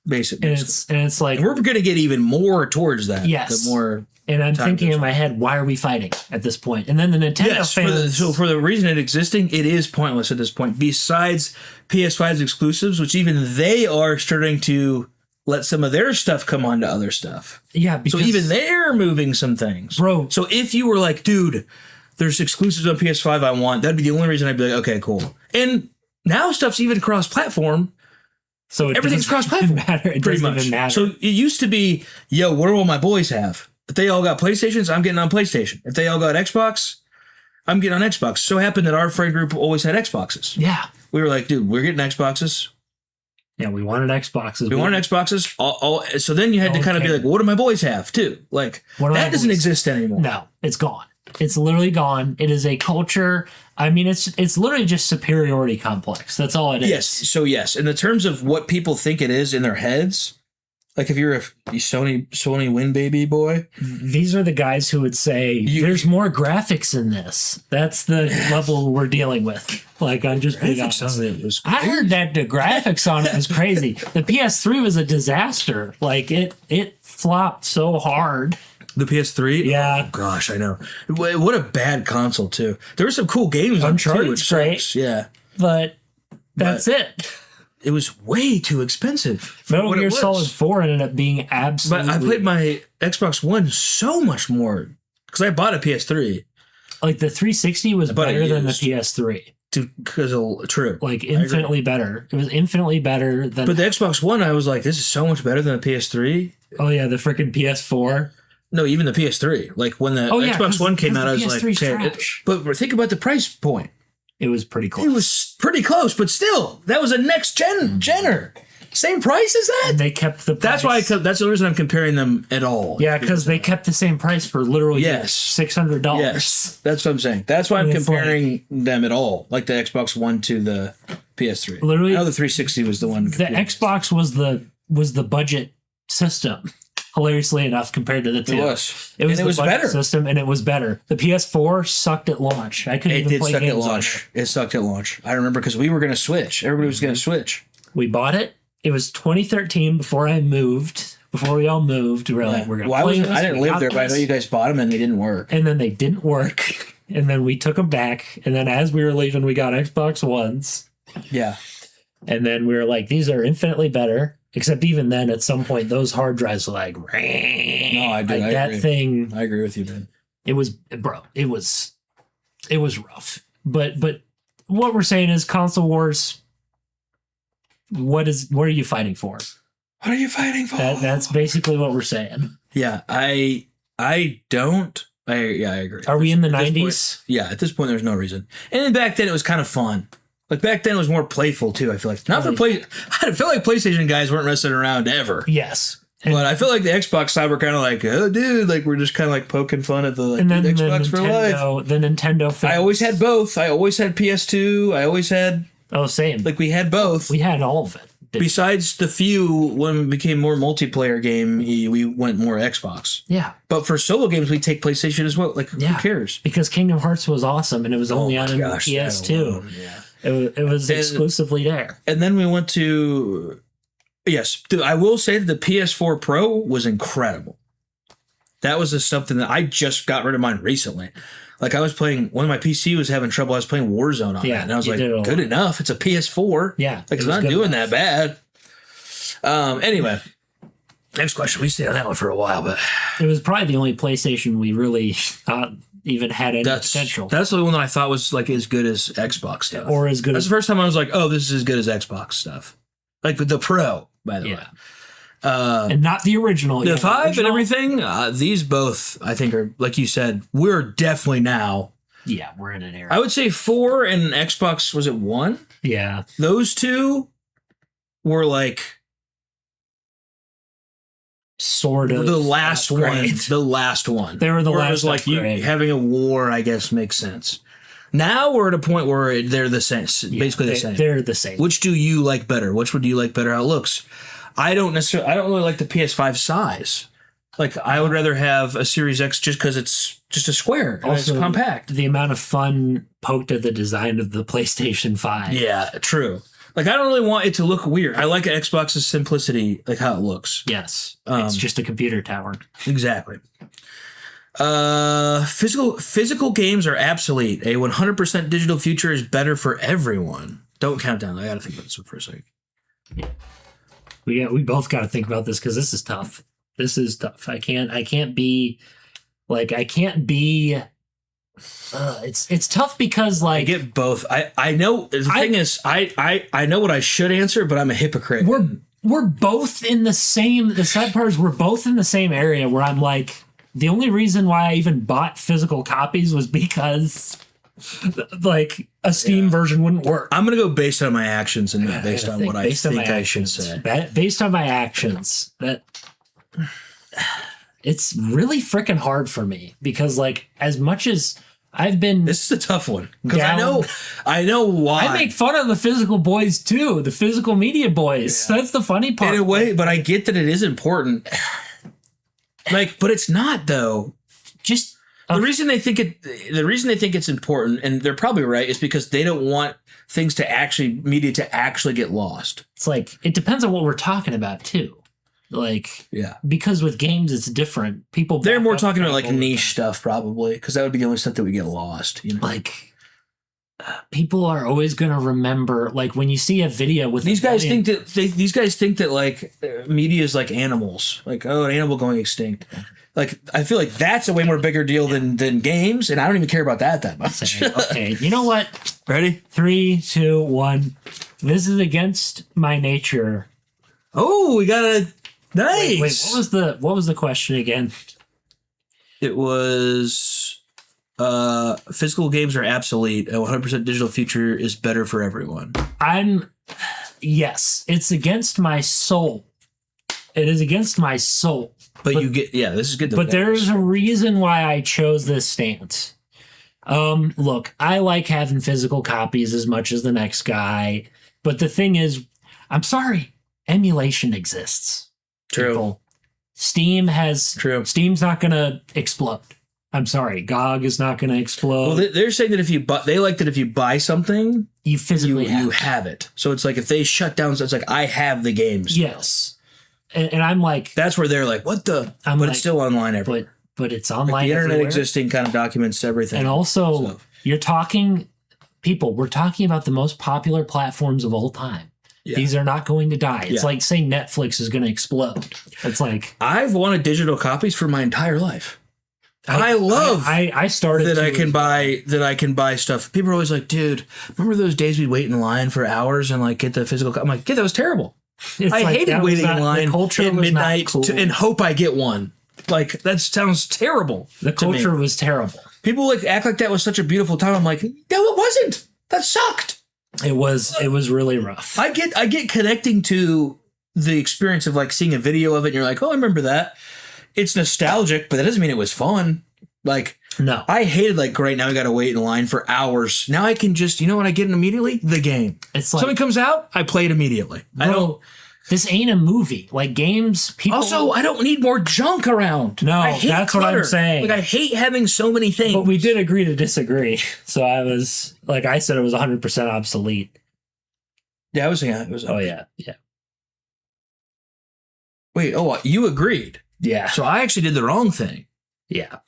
basically. And it's like, and we're going to get even more towards that. Yes. The more. And I'm thinking in my head, why are we fighting at this point? And then the Nintendo fans... For the reason it existing, it is pointless at this point. Besides PS5's exclusives, which even they are starting to let some of their stuff come onto other stuff. Yeah, because... So even they're moving some things. Bro. So if you were like, dude, there's exclusives on PS5 I want, that'd be the only reason I'd be like, okay, cool. And now stuff's even cross-platform. So everything's cross-platform. It doesn't even matter. So it used to be, yo, what do all my boys have? If they all got PlayStations, I'm getting on PlayStation. If they all got Xbox, I'm getting on Xbox. So happened that our friend group always had Xboxes. Yeah. We were like, dude, we're getting Xboxes. Yeah, we wanted Xboxes. We wanted Xboxes. So then you had to kind of be like, what do my boys have, too? Like, that doesn't exist anymore. No, it's gone. It's literally gone. It is a culture. I mean, it's literally just superiority complex. That's all it is. Yes. So, yes. In the terms of what people think it is in their heads, Like if you're a Sony win baby boy. These are the guys who would say there's more graphics in this. That's the level we're dealing with. Like I'm just being honest. I heard that the graphics on it was crazy. The PS3 was a disaster. Like it flopped so hard. The PS3? Yeah. Oh, gosh, I know. What a bad console too. There were some cool games on Uncharted's great. Yeah. But that's it. It was way too expensive. Metal Gear Solid 4 ended up being absolutely... But I played my Xbox One so much more because I bought a PS3. Like the 360 was better than the PS3. True. Like infinitely better. It was infinitely better than... But the Xbox One, I was like, this is so much better than the PS3. Oh yeah, the freaking PS4. No, even the PS3. Like when the Xbox One came out, I was like, okay. But think about the price point. It was pretty close. It was pretty close, but still, that was a next genner. Same price as that. And they kept the price. That's the reason I'm comparing them at all. Yeah, because they kept the same price for literally $600. Yes, that's what I'm saying. That's why I'm comparing them at all, like the Xbox One to the PS3. Literally, I know the 360 was the one. The Xbox was the budget system. Hilariously enough, compared to the two, it was better system, and it was better. The PS4 sucked at launch. I couldn't even play games on it. It sucked at launch. I remember because we were going to switch. Everybody was going to switch. We bought it. It was 2013 before I moved. Before we all moved, we were like, we're going to play this. I didn't live there, but I know you guys bought them and they didn't work. And then they didn't work. And then we took them back. And then as we were leaving, we got Xbox Ones. Yeah. And then we were like, these are infinitely better. Except even then, at some point, those hard drives were like, no, I do. Like I that agree. thing. I agree with you, man. It was, bro. It was rough. But what we're saying is console wars. What are you fighting for? What are you fighting for? That's basically what we're saying. Yeah, I don't. I agree. Are we in the 90s? Yeah, at this point, there's no reason. And then back then, it was kind of fun. Like back then, it was more playful too. I feel like I feel like PlayStation guys weren't messing around ever. Yes, but I feel like the Xbox side were kind of like, oh, dude, like we're just kind of like poking fun at the Xbox for life. The Nintendo fans. I always had both. I always had PS2. I always had. Oh, same. Like we had both. We had all of it. Besides the few when it became more multiplayer game, we went more Xbox. Yeah. But for solo games, we take PlayStation as well. Like who cares? Because Kingdom Hearts was awesome, and it was only on PS2. Yeah. It was exclusively there. And then we went to... Yes, I will say that the PS4 Pro was incredible. That was something that I just got rid of mine recently. Like I was playing... When my PC was having trouble, I was playing Warzone on it. And I was like, good enough. It's a PS4. Yeah. Like it's not doing that bad. Anyway... Next question. We stayed on that one for a while, but... It was probably the only PlayStation we really thought even had any potential. That's the only one that I thought was like as good as Xbox stuff. Or as good That's the first time I was like, oh, this is as good as Xbox stuff. Like the Pro, by the way. And not the original. The 5 and everything, these both, I think, are, like you said, we're definitely now. Yeah, we're in an era. I would say 4 and Xbox, was it 1? Yeah. Those two were like... Sort of the last one. They were the last. Like having a war, I guess, makes sense. Now we're at a point where they're the same, basically the same. They're the same. Which do you like better? Which would you like better? How it looks? I don't really like the PS5 size. Like I would rather have a Series X just because it's just a square and it's compact. The amount of fun poked at the design of the PlayStation 5. Yeah, true. Like, I don't really want it to look weird. I like Xbox's simplicity, like how it looks. Yes. It's just a computer tower. Exactly. Physical games are obsolete. A 100% digital future is better for everyone. Don't count down. I got to think about this one for a second. Yeah. We both got to think about this because this is tough. This is tough. I can't be... it's tough because like I get both. I know the thing is I know what I should answer, but I'm a hypocrite. We're both in the same. The sad part is we're both in the same area where I'm like the only reason why I even bought physical copies was because like a Steam version wouldn't work. I'm gonna go based on my actions and not based on what I think I should say. Based on my actions, that. It's really freaking hard for me because like as much as This is a tough one because I know why. I make fun of the physical boys too, the physical media boys. Yeah. That's the funny part. In a way, but I get that it is important. But it's not though. Just the reason they think it's important, and they're probably right, is because they don't want media to actually get lost. It's like it depends on what we're talking about too. Because with games it's different. They're more talking about like niche stuff probably, because that would be the only stuff that would get lost. People are always going to remember, like when you see a video with these guys think that like media is like animals, like an animal going extinct. Like I feel like that's a way more bigger deal than games, and I don't even care about that much. Okay, you know what? Ready? 3, 2, 1. This is against my nature. Oh, we got a nice. Wait, what was the question again? It was physical games are obsolete. A 100% digital future is better for everyone. Yes, it's against my soul. It is against my soul. But this is good. But there's a reason why I chose this stance. Look, I like having physical copies as much as the next guy. But the thing is, I'm sorry, emulation exists. True. People. Steam's not going to explode. I'm sorry, GOG is not going to explode. Well, they're saying that if you buy something, you physically have it. So it's like if they shut down, so it's like I have the games. Yes. And I'm like, that's where they're like, what the? It's still online everywhere. But it's online. Like the internet everywhere. Existing kind of documents everything. And also, we're talking about the most popular platforms of all time. Yeah. These are not going to die. It's like saying Netflix is going to explode. It's like I've wanted digital copies for my entire life. I started that I can buy stuff. People are always like, dude, remember those days we'd wait in line for hours and like get the physical copy? I'm like, yeah, that was terrible. I hated waiting in line at midnight and hope I get one. Like, that sounds terrible. The culture was terrible. People like act like that was such a beautiful time. I'm like, no, it wasn't. That sucked. It was really rough. I get connecting to the experience of like seeing a video of it and you're like, oh, I remember that. It's nostalgic, but that doesn't mean it was fun. Like, no. I hated like right now I got to wait in line for hours. Now I can just, what I get immediately? The game. It's like something comes out, I play it immediately. This ain't a movie. Like games, people. Also, I don't need more junk around. No, I hate that's clutter. What I'm saying. Like I hate having so many things. But we did agree to disagree. So I said it was 100% obsolete. Yeah, I was saying it was. Oh yeah. Wait. Oh, you agreed. Yeah. So I actually did the wrong thing. Yeah.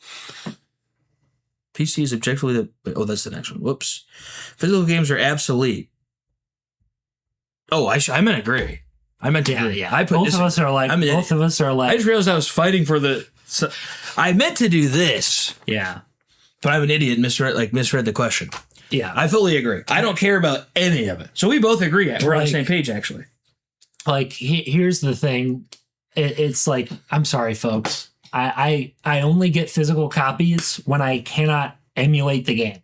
PC is objectively that's the next one. Whoops. Physical games are obsolete. Oh, I meant agree. I meant to agree. Yeah. Both of us are like. I just realized I was fighting for the. So, I meant to do this. Yeah. But I'm an idiot and misread the question. Yeah. I fully agree. I don't care about any of it. So we both agree. We're on the same page, actually. Like, here's the thing. It's like, I'm sorry, folks. I only get physical copies when I cannot emulate the game.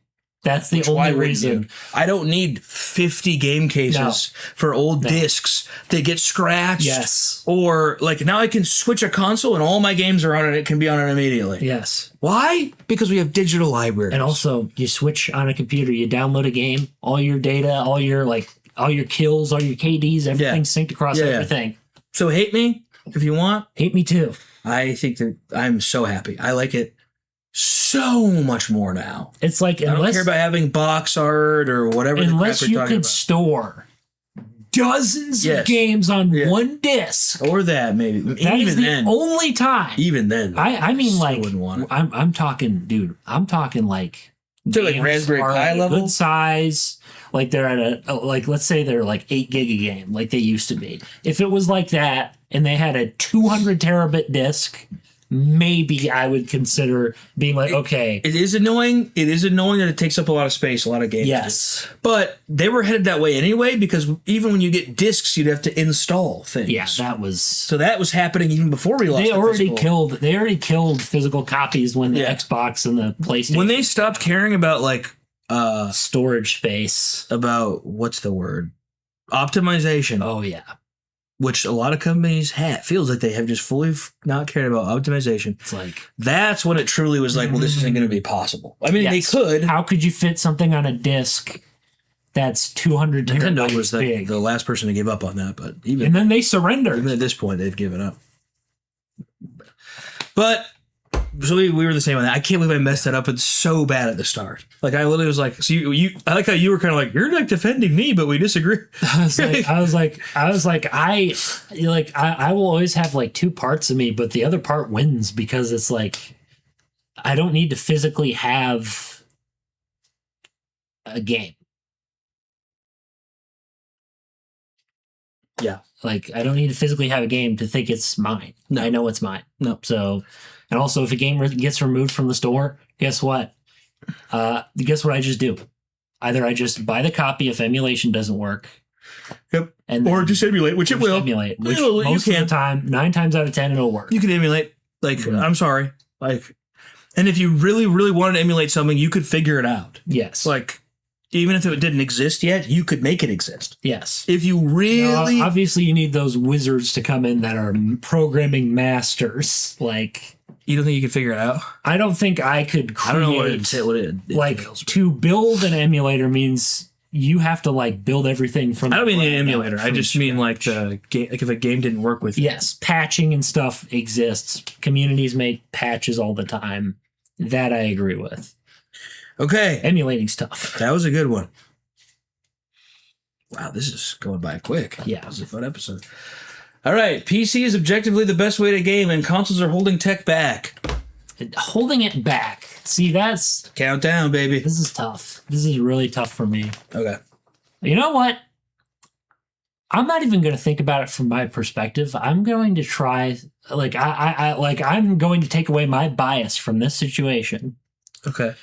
That's the only reason. I don't need 50 game cases for old discs that get scratched. Yes. Or like now I can switch a console and all my games are on it. It can be on it immediately. Yes. Why? Because we have digital libraries. And also you switch on a computer, you download a game, all your data, all your kills, all your KDs, everything's synced across everything. So hate me if you want. Hate me too. I think that I'm so happy. I like it so much more now. It's like, I don't care about having box art or whatever. Unless you could store dozens of games on one disc, or that maybe. That is the only time. Even then, I mean, like, I'm talking, dude. I'm talking like Raspberry Pi level, good size. Like they're at let's say they're like 8 gig a game, like they used to be. If it was like that, and they had a 200 terabit disc, maybe I would consider being like, okay. It is annoying. It is annoying that it takes up a lot of space, a lot of games. Yes. But they were headed that way anyway, because even when you get discs, you'd have to install things. Yeah, that was happening even before we lost They already killed physical copies when the Xbox and the PlayStation. When they stopped caring about like storage space. About what's the word? Optimization. Oh yeah. which a lot of companies feels like they have just fully not cared about optimization. It's like that's when it truly was like, well, this isn't going to be possible. I mean, they could. How could you fit something on a disc that's 200 Nintendo was big? the last person to give up on that, but and then they surrendered. Even at this point, they've given up. But so we were the same on that. I can't believe I messed that up. It's so bad at the start. Like I literally was like, so you I like how you were kind of like, you're like defending me, but we disagree. I was like, I will always have like two parts of me, but the other part wins because it's like, I don't need to physically have a game. Yeah. Like I don't need to physically have a game to think it's mine. No. I know it's mine. No. So, and also if a game gets removed from the store, guess what? Guess what I just do? Either I just buy the copy if emulation doesn't work. Yep. or just emulate, which it will. Emulate, which most of the time, 9 times out of 10, it'll work. You can emulate. Like, I'm sorry. Like, and if you really, really wanted to emulate something, you could figure it out. Yes. Like, even if it didn't exist yet, you could make it exist. Yes. If you really... obviously, you need those wizards to come in that are programming masters. You don't think you could figure it out? I don't think I could create... I don't know what it to build an emulator means you have to, build everything from... I don't mean an emulator. I just mean, if a game didn't work with you. Yes, patching and stuff exists. Communities make patches all the time. That I agree with. Okay. Emulating's tough. That was a good one. Wow, this is going by quick. Yeah. This is a fun episode. All right. PC is objectively the best way to game, and consoles are holding tech back. Holding it back. See, that's... Countdown, baby. This is tough. This is really tough for me. Okay. You know what? I'm not even going to think about it from my perspective. I'm going to try... I'm going to take away my bias from this situation. Okay.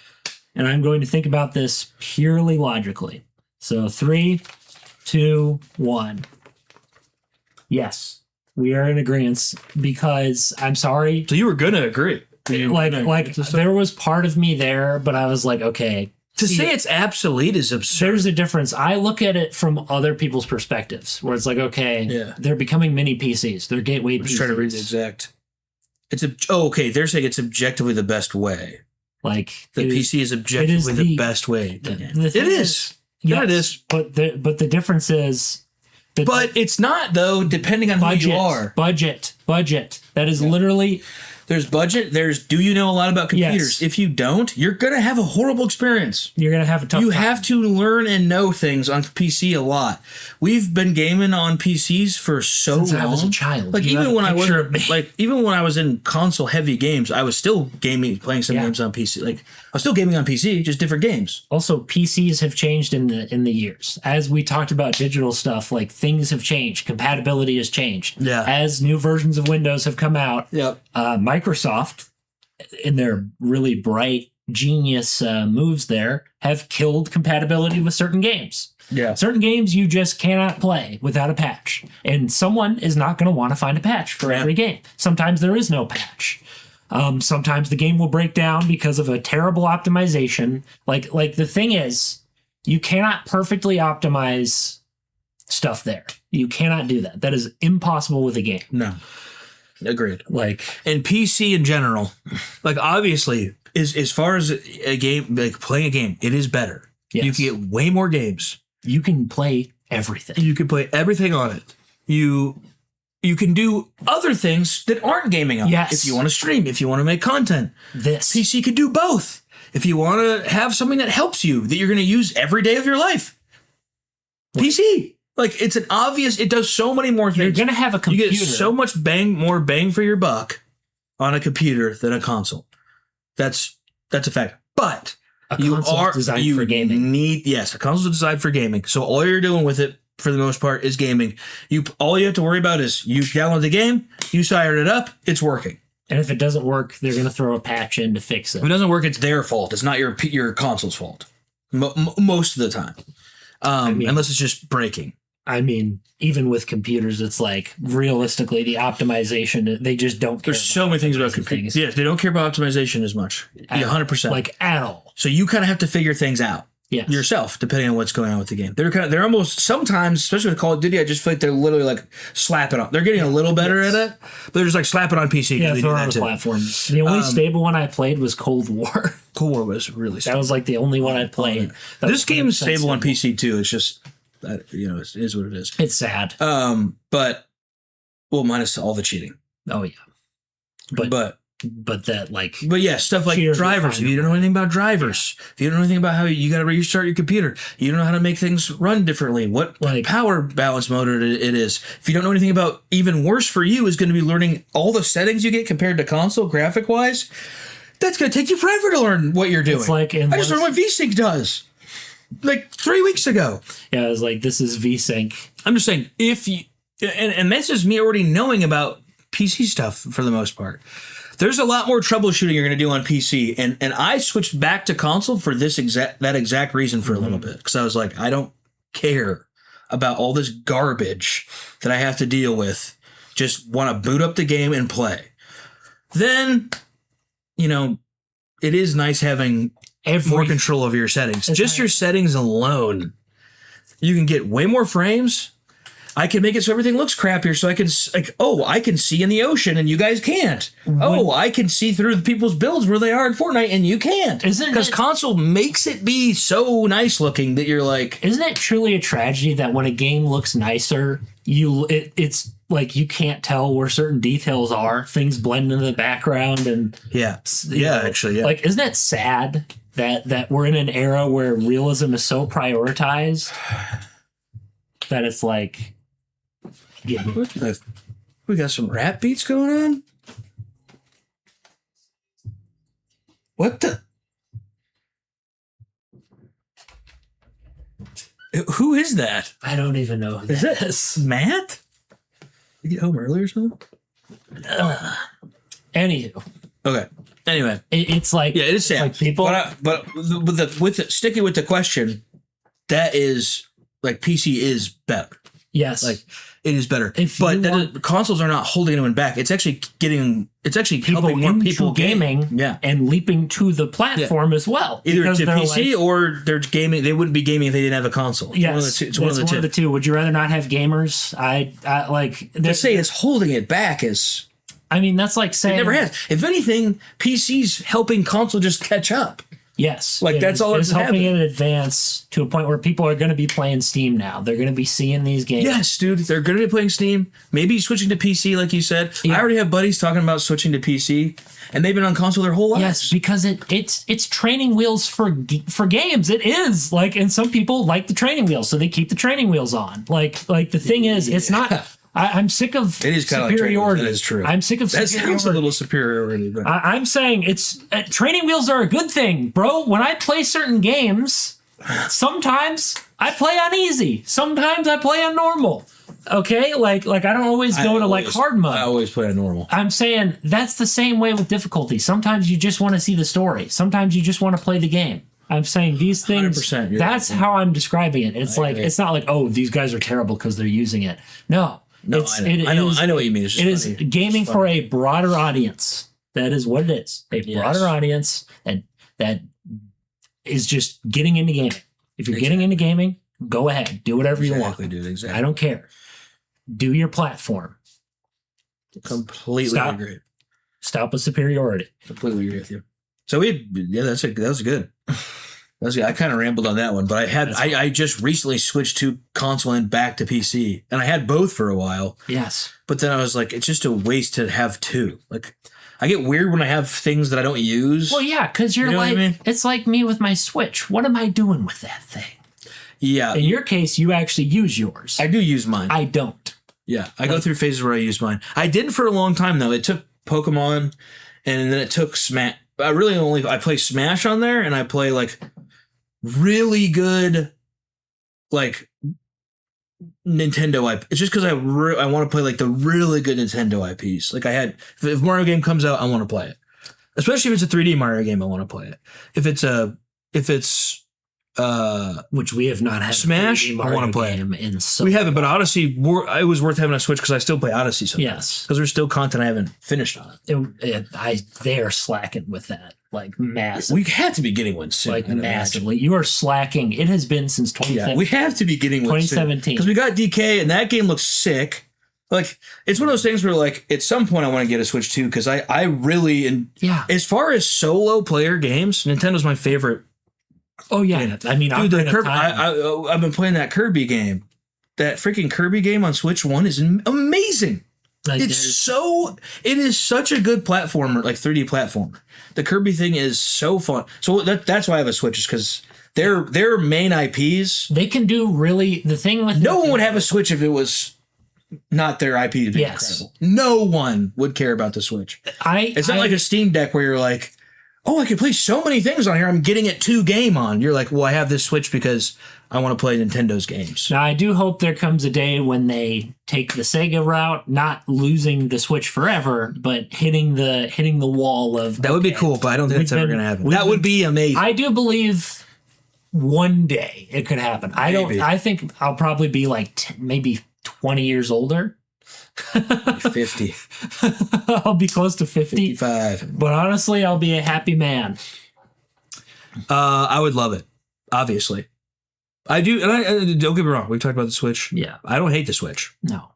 And I'm going to think about this purely logically. So 3, 2, 1. Yes, we are in agreement because I'm sorry. So you were going to agree. There was part of me there, but I was like, okay. To say it's obsolete is absurd. There's a difference. I look at it from other people's perspectives, where it's like, okay, they're becoming mini PCs. They're gateway PCs. I'm just trying to read the exact. Okay. They're saying it's objectively the best way. PC is objectively the best way. It is. Yeah, it is. But the difference is. But it's not, though, depending on who you are. Budget. That is literally... There's budget. There's do you know a lot about computers? Yes. If you don't, you're going to have a horrible experience. You're going to have a tough time. You have to learn and know things on PC a lot. We've been gaming on PCs for so long. Since I was a child. Even when I was in console heavy games, I was still playing some games on PC. I was still gaming on PC, just different games. Also, PCs have changed in the years. As we talked about digital stuff, things have changed. Compatibility has changed. Yeah. As new versions of Windows have come out. Yep. Microsoft, in their really bright, genius moves there, have killed compatibility with certain games. Yeah. Certain games you just cannot play without a patch. And someone is not going to want to find a patch for every game. Sometimes there is no patch. Sometimes the game will break down because of a terrible optimization. The thing is, you cannot perfectly optimize stuff there. You cannot do that. That is impossible with a game. No. Agreed. And PC in general, obviously, as far as a game, playing a game, it is better. Yes. You can get way more games. You can play everything. You can play everything on it. You can do other things that aren't gaming on it. If you want to stream, if you want to make content. PC can do both. If you want to have something that helps you, that you're going to use every day of your life. PC. It's an obvious... It does so many more things. You're going to have a computer. You get so much more bang for your buck on a computer than a console. That's a fact. But a console is designed for gaming. A console is designed for gaming. So all you're doing with it, for the most part, is gaming. All you have to worry about is you download the game, you fire it up, it's working. And if it doesn't work, they're going to throw a patch in to fix it. If it doesn't work, it's their fault. It's not your console's fault. Most of the time. Unless it's just breaking. I mean, even with computers, it's realistically, the optimization, they just don't care. There's so many things about computers. Yes, they don't care about optimization as much. 100%. At all. So you kind of have to figure things out. yourself, depending on what's going on with the game. They're almost sometimes, especially with Call of Duty, I just feel like they're literally like slapping on. They're getting a little better at it, but they're just like slapping on PC. Yeah, throw on the platform. The only stable one I played was Cold War. Cold War was really stable. That was like the only one I played. This game is stable on PC too. It's just, it is what it is. It's sad. But minus all the cheating. Oh yeah, but that like. But yeah, stuff like drivers. If you don't know anything about drivers, if you don't know anything about how you got to restart your computer, you don't know how to make things run differently, what power balance mode it is. If you don't know anything about, even worse for you is going to be learning all the settings you get compared to console graphic wise. That's going to take you forever to learn what you're doing. It's like I just learned what VSync does like 3 weeks ago. Yeah, I was like, this is VSync. I'm just saying, if you and this is me already knowing about PC stuff for the most part. There's a lot more troubleshooting you're going to do on PC, and I switched back to console for that exact reason for a little bit, because I was like, I don't care about all this garbage that I have to deal with. Just want to boot up the game and play. Then, it is nice having more control over your settings. Just your settings alone, you can get way more frames. I can make it so everything looks crappier, so I can I can see in the ocean and you guys can't. I can see through the people's builds where they are in Fortnite and you can't. Because console makes it be so nice looking that you're like... Isn't it truly a tragedy that when a game looks nicer, it's like you can't tell where certain details are, things blend into the background and... Actually. Like, isn't it sad that we're in an era where realism is so prioritized that it's like... We got some rap beats going on? What the? Who is that? I don't even know who is that is. Matt? Did you get home early or something? Anywho. Okay. Anyway. It's like... Yeah, it is sad. Like people... But sticking with the question, that is... Like, PC is better. Yes. Like, it is better. But consoles are not holding anyone back. It's actually helping more people gaming and leaping to the platform as well. Either to PC or they're gaming. They wouldn't be gaming if they didn't have a console. Yes. It's one of the two. Would you rather not have gamers? I like... To say it's holding it back is... I mean, that's like saying... It never has. If anything, PC's helping console just catch up. Yes. Like, that's all that's helping happening. it advance to a point where people are going to be playing Steam now. They're going to be seeing these games. Yes, dude. They're going to be playing Steam. Maybe switching to PC, like you said. Yeah. I already have buddies talking about switching to PC, and they've been on console their whole lives. Yes, because it's training wheels for games. It is. Like, and some people like the training wheels, so they keep the training wheels on. Like the thing is, it's not... I'm sick of superiority. That is true. I'm sick of superiority. That sounds a little superiority. But. I'm saying it's training wheels are a good thing, bro. When I play certain games, sometimes I play on easy. Sometimes I play on normal. Okay? Like I don't always go to like hard mode. I always play on normal. I'm saying that's the same way with difficulty. Sometimes you just want to see the story. Sometimes you just want to play the game. I'm saying these things, 100%, that's how I'm describing it. It's it's not like, oh, these guys are terrible because they're using it. No. No, I know what you mean. It's just it is gaming for a broader audience. That is what it is. A broader audience that is just getting into gaming. If you're getting into gaming, go ahead. Do whatever you want. Dude, exactly. I don't care. Do your platform. Completely agree. Stop with superiority. Completely agree with you. So that was good. I kind of rambled on that one, but I just recently switched to console and back to PC, and I had both for a while. Yes. But then I was like, it's just a waste to have two. Like, I get weird when I have things that I don't use. Well, yeah, because you're like, I mean? It's like me with my Switch. What am I doing with that thing? Yeah. In your case, you actually use yours. I do use mine. I don't. Yeah, I go through phases where I use mine. I didn't for a long time, though. It took Pokemon, and then it took Smash. I play Smash on there, and I play, like... really good, like Nintendo IP. It's just because I want to play like the really good Nintendo IPs. Like if Mario game comes out, I want to play it. Especially if it's a 3D Mario game, I want to play it. If it's which we have not had. Smash. I want to play in so we haven't, but Odyssey. It was worth having a Switch because I still play Odyssey. Sometimes. Yes, because there's still content I haven't finished on it. They are slacking with that, like massive. We have to be getting one soon, like massively. You are slacking. It has been since 2017. Yeah, we have to be getting one 2017 because we got DK and that game looks sick. Like, it's one of those things where, like, at some point I want to get a Switch too, because I really, and as far as solo player games, Nintendo's my favorite. Oh, yeah. Game. I mean, dude, I've been playing that Kirby game. That freaking Kirby game on Switch 1 is amazing. It is such a good platformer, like 3D platformer. The Kirby thing is so fun. So that's why I have a Switch, is because their main IPs. They can do really, the thing with no one would have a Switch if it was not their IP to be incredible. No one would care about the Switch. It's not like a Steam Deck where you're like, oh, I can play so many things on here. I'm getting it 2 game on. You're like, well, I have this Switch because I want to play Nintendo's games. Now, I do hope there comes a day when they take the Sega route, not losing the Switch forever, but hitting the wall of. That would be cool, but I don't think it's ever going to happen. That would be amazing. I do believe one day it could happen. I think I'll probably be like maybe 20 years older. 50. I'll be close to 50. 55. But honestly, I'll be a happy man. I would love it. Obviously. I do. And I don't get me wrong. We talked about the Switch. Yeah. I don't hate the Switch. No.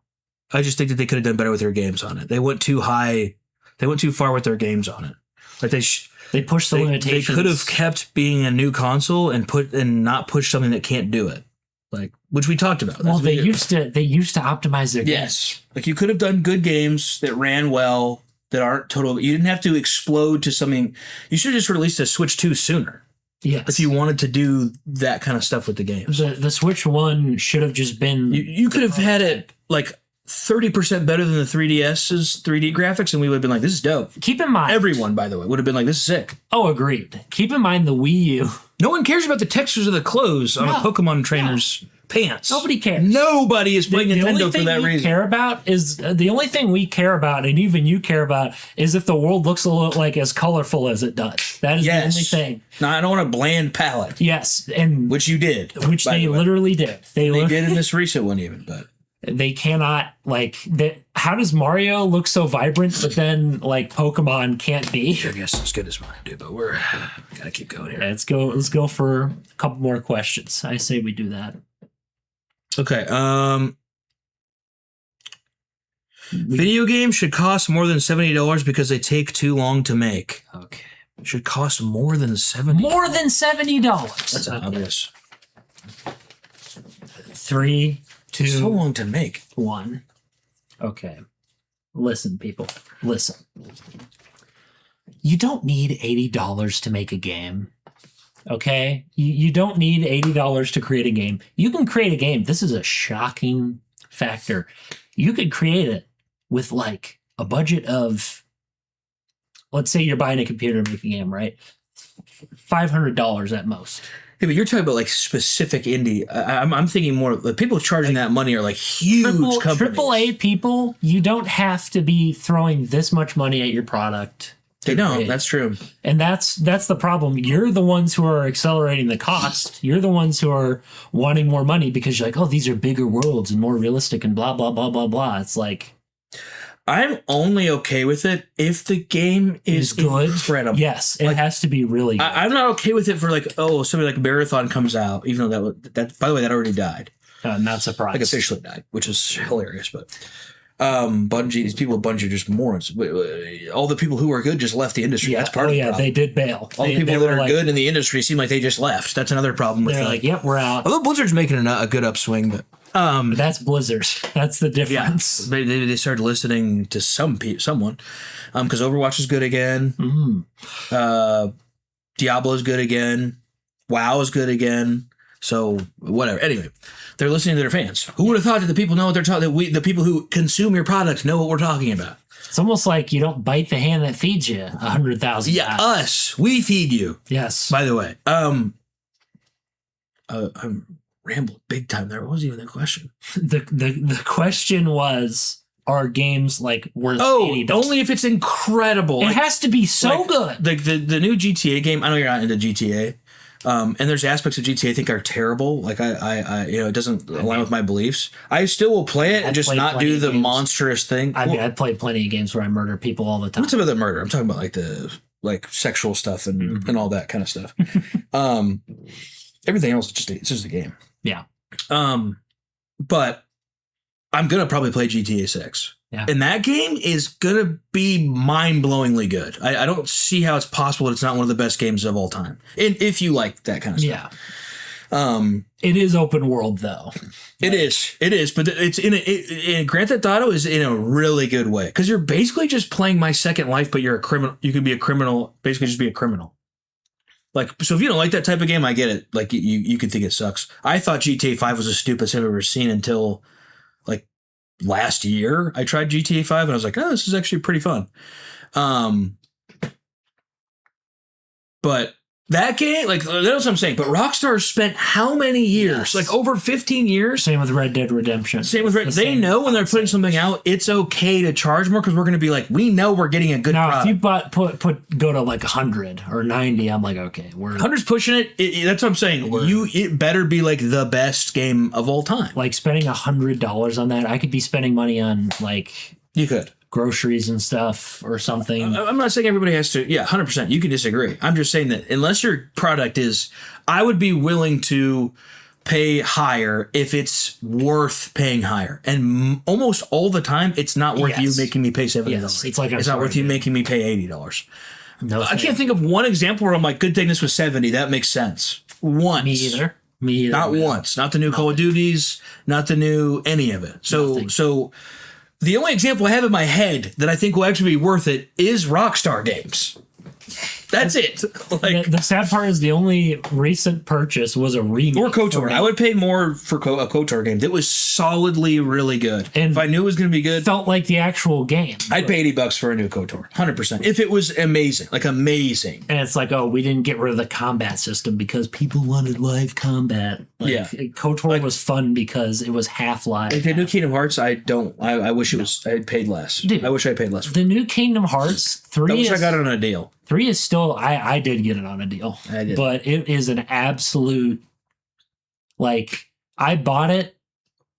I just think that they could have done better with their games on it. They went too high. They went too far with their games on it. Like they pushed the limitations. They could have kept being a new console and not push something that can't do it. Like, which we talked about. Well, they used to optimize their games. Yes. Like, you could have done good games that ran well, that aren't total. You didn't have to explode to something. You should have just released a Switch 2 sooner. Yes. If you wanted to do that kind of stuff with the games. The Switch 1 should have just been. You could have had it like 30% better than the 3DS's 3D graphics, and we would have been like, this is dope. Keep in mind. Everyone, by the way, would have been like, this is sick. Oh, agreed. Keep in mind the Wii U. No one cares about the textures of the clothes on a Pokemon trainer's pants. Nobody cares. Nobody is playing Nintendo for that reason. The only thing we care about, and even you care about, is if the world looks a little like as colorful as it does. That is the only thing. No, I don't want a bland palette. Yes, and which you did. Which they literally did. They did in this recent one even, but they cannot how does Mario look so vibrant, but then like Pokemon can't be? I guess as good as mine do, but we gotta keep going here. Let's go for a couple more questions. I say we do that. Okay. Video games should cost more than $70 because they take too long to make. Okay. Should cost more than $70. More than $70. That's obvious. 3, 2. So long to make. 1. Okay. Listen, people. Listen. You don't need $80 to make a game. Okay? You don't need $80 to create a game. You can create a game. This is a shocking factor. You could create it with like a budget of, let's say you're buying a computer to make a game, right? $500 at most. Yeah, but you're talking about like specific indie. I'm thinking more the people charging that money are like huge companies. AAA people, you don't have to be throwing this much money at your product. They don't. That's true. And that's the problem. You're the ones who are accelerating the cost. You're the ones who are wanting more money because you're like, oh, these are bigger worlds and more realistic and blah, blah, blah, blah, blah. It's like, I'm only okay with it if the game is good. Incredible. Yes, it has to be really good. I'm not okay with it for like, oh, something like Marathon comes out, even though that by the way, that already died. Not surprised. Like officially died, which is hilarious. But Bungie, these people at Bungie are just morons. All the people who are good just left the industry. That's part of the problem. They did bail. All the people that are good in the industry seem like they just left. That's another problem with they're like, yep, we're out. Although Blizzard's making a good upswing, but that's Blizzard. That's the difference. Yeah. They started listening to someone because Overwatch is good again. Mm-hmm. Diablo's good again. WoW is good again. So whatever. Anyway, they're listening to their fans. Who would have thought that the people know what they're talking? That the people who consume your product know what we're talking about. It's almost like you don't bite the hand that feeds you 100,000. Yeah, us. We feed you. Yes. By the way, I'm rambled big time there. What was even the question? The question was, are games like worth $80? Only if it's incredible. It has to be so good. The new GTA game, I know you're not into GTA, And there's aspects of GTA I think are terrible. Like I it doesn't align with my beliefs. I still will play it and just not do the monstrous thing. I mean, I played plenty of games where I murder people all the time. What's about the murder? I'm talking about like the sexual stuff and all that kind of stuff. Everything else it's just a game. Yeah. But I'm gonna probably play GTA 6. Yeah. And that game is gonna be mind-blowingly good. I don't see how it's possible that it's not one of the best games of all time. And if you like that kind of stuff. Yeah. It is open world though. It is, but it's in Grand Theft Auto is in a really good way because you're basically just playing My Second Life, but you're a criminal. You can be a criminal, basically just be a criminal. Like, so if you don't like that type of game, I get it. Like you could think it sucks. I thought GTA 5 was the stupidest I've ever seen until like last year. I tried GTA 5 and I was like, oh, this is actually pretty fun. But that game, like, that's what I'm saying. But Rockstar spent how many years? Yes. Like over 15 years? Same with Red Dead Redemption. They know when they're putting something out, it's okay to charge more because we're going to be like, we know we're getting a good product. If you go to like 100 or 90, I'm like, okay. 100's pushing it. That's what I'm saying. It better be like the best game of all time. Like spending $100 on that, I could be spending money on like... You could. Groceries and stuff or something. I'm not saying everybody has to. Yeah, 100%. You can disagree. I'm just saying that unless your product is, I would be willing to pay higher if it's worth paying higher. And almost all the time, it's not worth you making me pay $70. Yes, it's not worth you making me pay $80. No, I can't think of one example where I'm like, good thing this was $70. That makes sense. Once. Me either. Not once. Not the new Call of Duties. Not the new any of it. So. The only example I have in my head that I think will actually be worth it is Rockstar games. That's it. Like, the sad part is the only recent purchase was a remake. Or KOTOR. I would pay more for a KOTOR game that was solidly really good. And if I knew it was going to be good. Felt like the actual game. I'd pay $80 for a new KOTOR. 100%. If it was amazing. Like amazing. And it's like, oh, we didn't get rid of the combat system because people wanted live combat. Like, KOTOR was fun because it was half live. Like the new Kingdom Hearts, I wish it was, I had paid less. Dude, I wish I paid less. The new Kingdom Hearts 3 I wish I got it on a deal. 3 is still, I did get it on a deal. I did. But it is an absolute, like, I bought it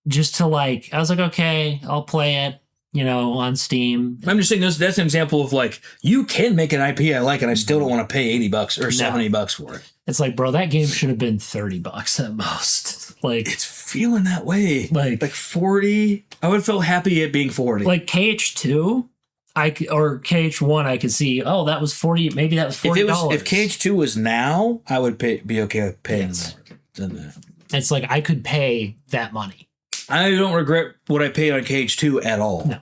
just to like, I was like, okay, I'll play it, on Steam. I'm just saying that's an example of like, you can make an IP I like and I still don't want to pay $80 or $70 for it. It's like, bro, that game should have been $30 at most. Like, it's feeling that way. Like 40. I would feel happy at being 40. Like KH2. Or KH1, I could see. Oh, that was 40. Maybe that was $40. If KH2 was now, I would be okay with paying more than that. It's like I could pay that money. I don't regret what I paid on KH2 at all. No,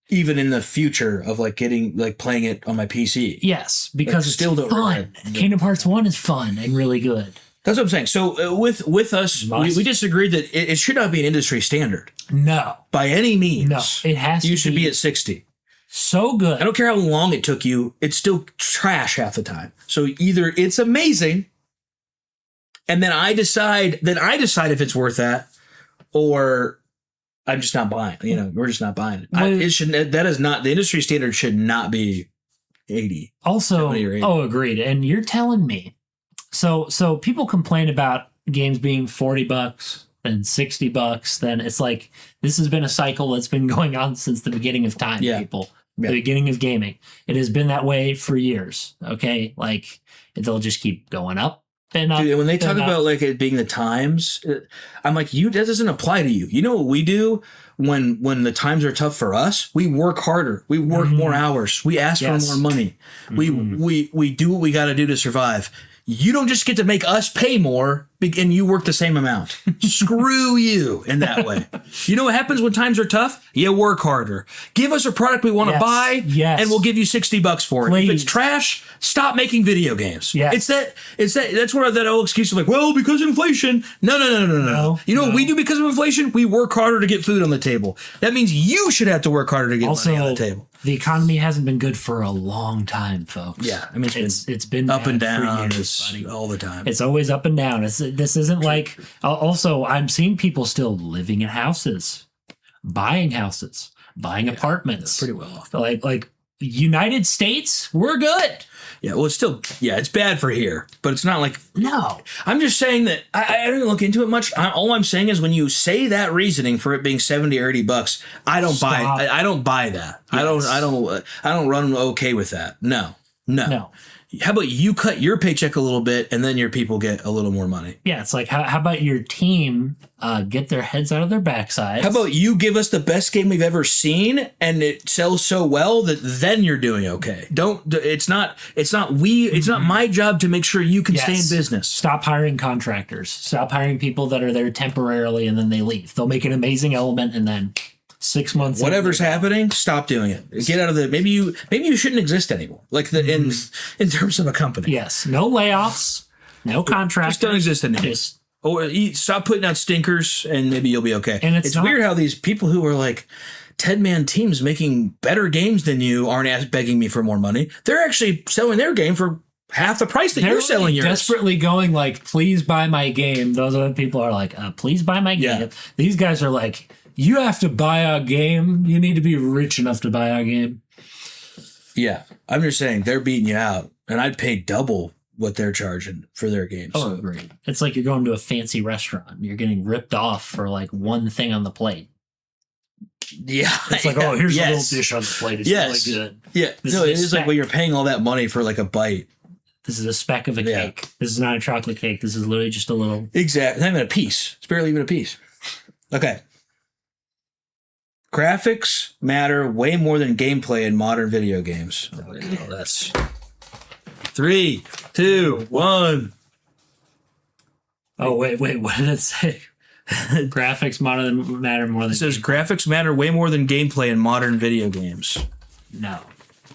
even in the future of like playing it on my PC. Yes, because it's still fun. Kingdom Hearts 1 is fun and really good. That's what I'm saying. So with us, we disagreed that it should not be an industry standard. No, by any means. No, it has. You should be at 60. So good. I don't care how long it took you. It's still trash half the time. So either it's amazing, and then I decide if it's worth that, or I'm just not buying. We're just not buying it. The industry standard should not be 80. Also, 80. Oh, agreed. And you're telling me. So people complain about games being $40. And $60, then it's like this has been a cycle that's been going on since the beginning of time, people. The beginning of gaming. It has been that way for years. Okay, like they'll just keep going up and up. Dude, when they talk about like it being the times, I'm like, that doesn't apply to you. You know what we do when the times are tough for us? We work harder. We work more hours. We ask for more money. We do what we got to do to survive. You don't just get to make us pay more and you work the same amount. Screw you in that way. You know what happens when times are tough? You work harder. Give us a product we want to buy, and we'll give you $60 for it. Please. If it's trash, stop making video games. Yes. That's where that old excuse of like, well, because of inflation. No. You know what we do because of inflation? We work harder to get food on the table. That means you should have to work harder to get money on the table. The economy hasn't been good for a long time, folks. Yeah, I mean it's been up and down for years, all the time. It's always up and down. This isn't like. Also, I'm seeing people still living in houses, buying apartments, pretty well off. Like United States, we're good. Yeah, well, it's still, it's bad for here, but it's not like, No. I'm just saying that I don't look into it much. All I'm saying is when you say that reasoning for it being $70 or $80, I don't buy it. I don't buy that. Yes. I don't run okay with that. No. How about you cut your paycheck a little bit and then your people get a little more money? Yeah, it's like, how about your team get their heads out of their backsides? How about you give us the best game we've ever seen and it sells so well that then you're doing okay? It's not my job to make sure you can stay in business. Stop hiring contractors. Stop hiring people that are there temporarily and then they leave. They'll make an amazing element and then 6 months. Whatever's happening, stop doing it. Get out of the. Maybe you shouldn't exist anymore. Like in terms of a company. Yes. No layoffs. No contracts. Just don't exist anymore. Or stop putting out stinkers, and maybe you'll be okay. And it's weird how these people who are like 10-man teams making better games than you aren't begging me for more money. They're actually selling their game for half the price that you're selling yours. Desperately going like, please buy my game. Those other people are like, please buy my game. Yeah. These guys are like, you have to buy our game. You need to be rich enough to buy our game. Yeah. I'm just saying they're beating you out. And I'd pay double what they're charging for their games. Oh, great. It's like you're going to a fancy restaurant. You're getting ripped off for like one thing on the plate. Yeah. It's like, here's a little dish on the plate. It's really good. Yeah. It is like, you're paying all that money for like a bite. This is a speck of a cake. This is not a chocolate cake. This is literally just a little. Exactly. Not even a piece. It's barely even a piece. Okay. Graphics matter way more than gameplay in modern video games. Okay, that's 3, 2, 1. Oh, wait. What did it say? Graphics matter more than. It says graphics matter way more than gameplay in modern video games. No,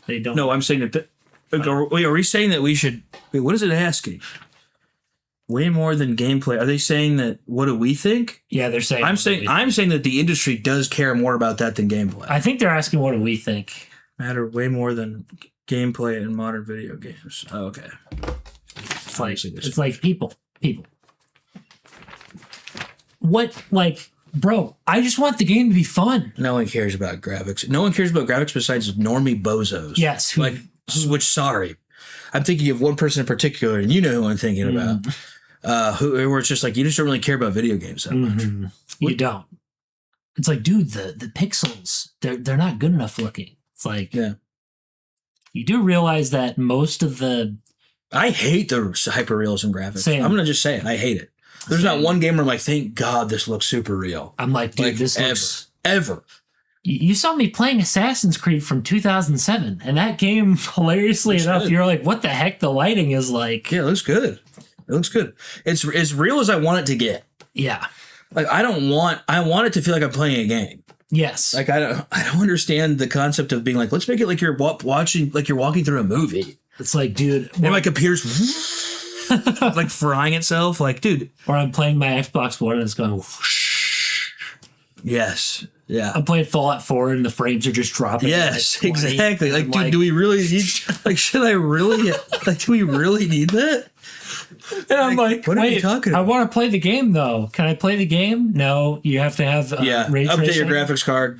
they don't. No, I'm saying that. Are we saying that we should? Wait, what is it asking? Way more than gameplay. Are they saying that? What do we think? Yeah, they're saying. I'm saying that the industry does care more about that than gameplay. I think they're asking what do we think. Matter way more than gameplay in modern video games. Oh, okay. It's like people. What, like, bro? I just want the game to be fun. No one cares about graphics. No one cares about graphics besides normie bozos. Yes. Sorry. I'm thinking of one person in particular, and you know who I'm thinking about. Where it's just like, you just don't really care about video games that much. You don't. It's like, dude, the pixels, they're not good enough looking. It's like, you do realize that most of the. I hate the hyperrealism graphics. Same. I'm gonna just say it. I hate it. There's not one game where I'm like, thank God this looks super real. I'm like, dude, this looks ever. You saw me playing Assassin's Creed from 2007, and that game, hilariously enough, you're like, what the heck? The lighting is like. Yeah, it looks good. It's as real as I want it to get. Yeah. Like, I want it to feel like I'm playing a game. Yes. Like, I don't understand the concept of being like, let's make it like you're watching, like you're walking through a movie. It's like, dude. And my computer's like frying itself. Like, dude. Or I'm playing my Xbox One and it's going whoosh. Yes. Yeah. I'm playing Fallout 4 and the frames are just dropping. Yes, like exactly. Like, dude, do we really need, like, should I really, like, do we really need that? And I'm like, what are you talking about? I want to play the game, though. Can I play the game? No, you have to have ray tracing. Update your graphics card.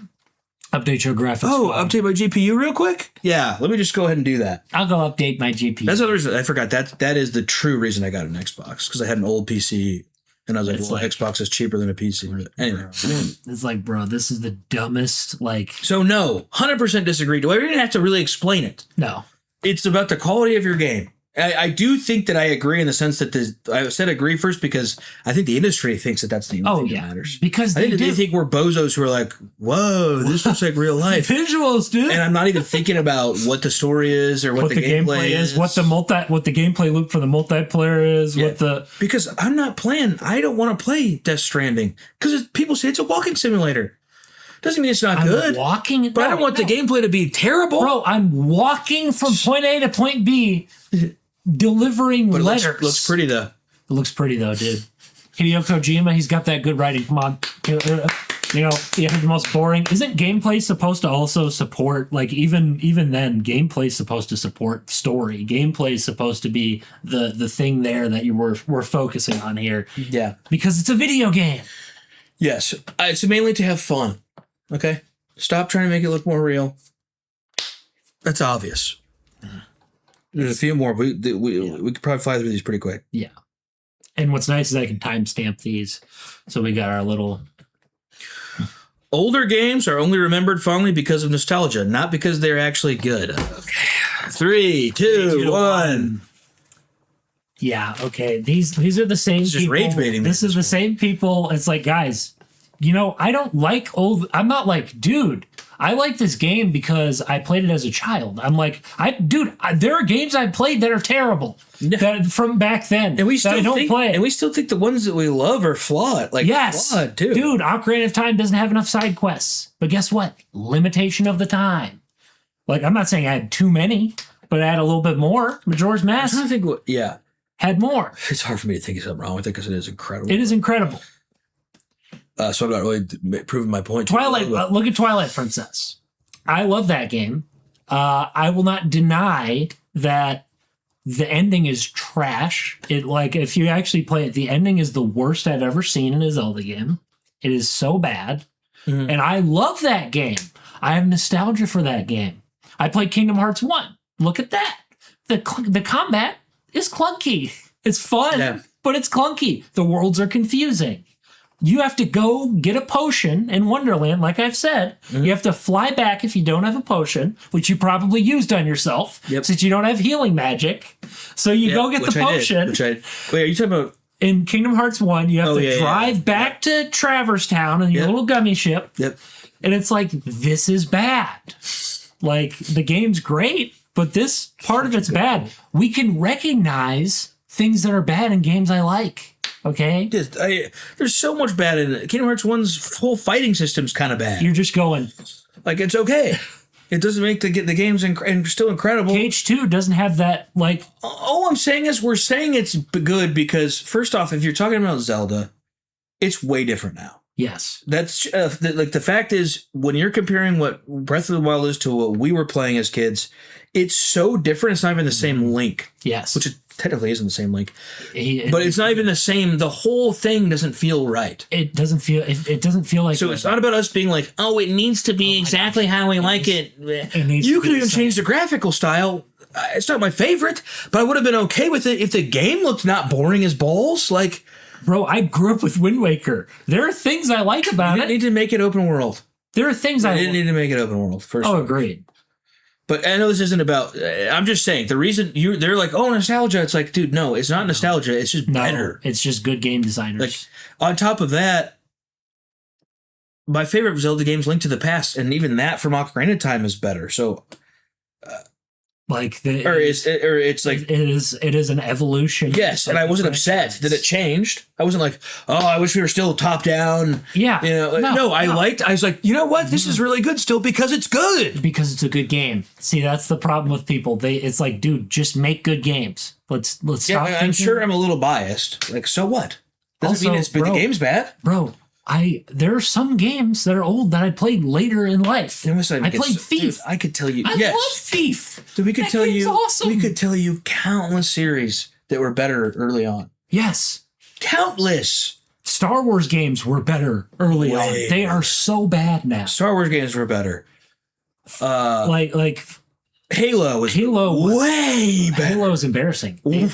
Update your graphics card. Update my GPU real quick? Yeah, let me just go ahead and do that. I'll go update my GPU. That's the reason. I forgot. That is the true reason I got an Xbox, because I had an old PC. And I was like, Xbox is cheaper than a PC. Anyway. It's like, bro, this is the dumbest, like... So, no, 100% disagree. Do I even have to really explain it? No. It's about the quality of your game. I do think that I agree in the sense that I said agree first because I think the industry thinks that that's the only thing that matters. Because they think we're bozos who are like, whoa, this looks like real life. Visuals, dude. And I'm not even thinking about what the story is or what the gameplay is. What the gameplay loop for the multiplayer is. Yeah. Because I'm not playing. I don't want to play Death Stranding because people say it's a walking simulator. Doesn't mean it's not good. But I don't want the gameplay to be terrible. Bro, I'm walking from point A to point B, delivering letters. It looks pretty, though. It looks pretty, though, dude. Hideo Kojima, he's got that good writing. Come on. The most boring. Isn't gameplay supposed to also support, like, even then, gameplay is supposed to support story. Gameplay is supposed to be the thing there that we're focusing on here. Yeah. Because it's a video game. Yes. It's mainly to have fun. Okay? Stop trying to make it look more real. That's obvious. There's a few more. We could probably fly through these pretty quick. Yeah. And what's nice is I can timestamp these. So we got our little... Older games are only remembered fondly because of nostalgia, not because they're actually good. Okay. 3, 2, 1. Yeah, okay. These are the same it's just people. Rage baiting. This is the same people. It's like, guys, I don't like old... I'm not like, dude, I like this game because I played it as a child. I'm like, there are games I played that are terrible that from back then. And we still don't play. And we still think the ones that we love are flawed. Like, flawed, too. Dude, Ocarina of Time doesn't have enough side quests. But guess what? Limitation of the time. Like, I'm not saying I had too many, but I had a little bit more. Majora's Mask. I think, had more. It's hard for me to think of something wrong with it because it is incredible. It is incredible. So I'm not really proving my point. Twilight. Look at Twilight Princess. I love that game. I will not deny that the ending is trash. If you actually play it, the ending is the worst I've ever seen in a Zelda game. It is so bad. Mm-hmm. And I love that game. I have nostalgia for that game. I played Kingdom Hearts 1. Look at that. The combat is clunky. It's fun, but it's clunky. The worlds are confusing. You have to go get a potion in Wonderland, like I've said. Mm-hmm. You have to fly back if you don't have a potion, which you probably used on yourself, since you don't have healing magic. So you go get the potion. Wait, are you talking about... In Kingdom Hearts 1, you have to drive back to Traverse Town in your little gummy ship. Yep. And it's like, this is bad. Like, the game's great, but this part of it's bad. We can recognize things that are bad in games I like. Okay? There's so much bad in it. Kingdom Hearts 1's whole fighting system's kind of bad. You're just going... Like, it's okay. It doesn't make the games still incredible. KH2 doesn't have that, like... All I'm saying is we're saying it's good because, first off, if you're talking about Zelda, it's way different now. Yes. That's... the fact is, when you're comparing what Breath of the Wild is to what we were playing as kids, it's so different, it's not even the same Link. Yes. Which technically isn't the same Link. But it's not even the same. The whole thing doesn't feel right. It doesn't feel like... So it's not about us being like, oh, it needs to be exactly how we like it. You could even change the graphical style. It's not my favorite, but I would have been okay with it if the game looked not boring as balls. Like... Bro, I grew up with Wind Waker. There are things I like about it. You didn't need to make it open world. There are things I didn't need to make it open world. First. Oh, agreed. But I know this isn't about... I'm just saying, the reason they're like, oh, nostalgia. It's like, dude, no, it's not nostalgia. It's just better. It's just good game designers. Like, on top of that, my favorite Zelda game's Link to the Past, and even that from Ocarina of Time is better. So... it is an evolution. Yes, and I wasn't upset that it changed. I wasn't like, oh, I wish we were still top down. Yeah. I was like, you know what? This is really good still because it's good. Because it's a good game. See, that's the problem with people. It's like, dude, just make good games. Let's stop. I'm sure I'm a little biased. Like, so what? Doesn't mean the game's bad. Bro, there are some games that are old that I played later in life. I played Thief. Dude, I could tell you. I love Thief. Dude, we could awesome. We could tell you countless series that were better early on. Yes. Countless. Star Wars games were better early on. They are so bad now. Star Wars games were better. Like Halo was way better. Halo is embarrassing. They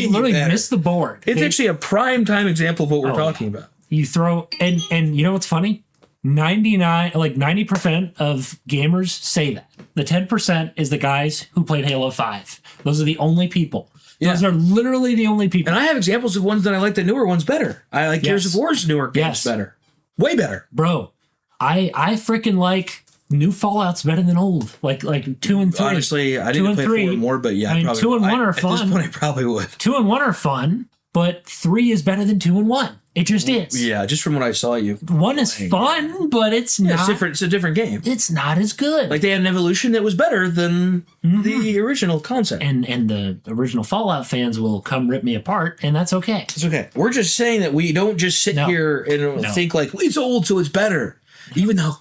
literally missed the board. It's actually a prime time example of what we're talking about. You throw and you know what's funny? 90% of gamers say that. The 10% is the guys who played Halo 5. Those are the only people. Those are literally the only people. And I have examples of ones that I like the newer ones better. I like Gears of War's newer games better. Way better. Bro, I freaking like new Fallout's better than old. Like 2 and 3. Honestly, I didn't play 4 more, but yeah. I mean, 2 and 1 are fun. At this point, I probably would. 2 and 1 are fun, but 3 is better than 2 and 1. It just is. Yeah, just from what I saw you. 1 is fun, but it's not. It's different. It's a different game. It's not as good. Like they had an evolution that was better than the original concept. And the original Fallout fans will come rip me apart, and that's okay. It's okay. We're just saying that we don't just sit here and think like it's old, so it's better. Even though,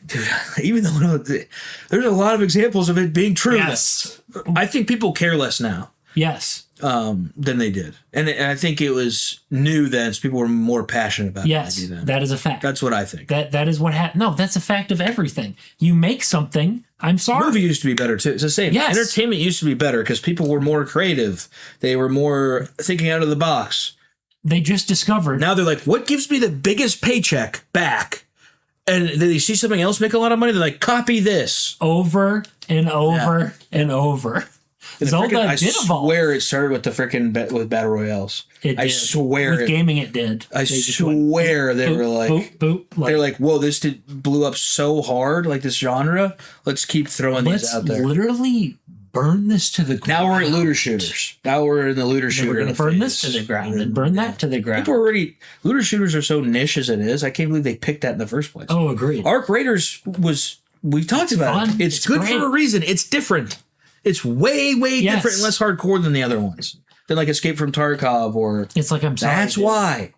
there's a lot of examples of it being true. Yes. I think people care less now. Yes. Than they did. And I think it was new then, so people were more passionate about it. Yes, that is a fact. That's what I think. That is what happened. No, that's a fact of everything. You make something I'm sorry. Movie used to be better too. It's the same. Yes. Entertainment used to be better because people were more creative. They were more thinking out of the box. They just discovered. Now they're like, what gives me the biggest paycheck back? And then they see something else make a lot of money. They're like, copy this. Over and over and over. Zelda I did evolve. swear it started with the freaking with Battle Royales. I swear with gaming it did. I swear they were like, they're like, whoa, this blew up so hard, like this genre. Let's keep throwing these out there. Literally burn this to the ground. Now we're at looter shooters. Now we're in the looter shooter. We're going to burn this to the ground and burn that to the ground. People already looter shooters are so niche as it is. I can't believe they picked that in the first place. Oh, agreed. Arc Raiders we've talked about it. It's good for a reason. It's different. It's way different and less hardcore than the other ones. Than like Escape from Tarkov or... It's like, I'm sorry. That's why.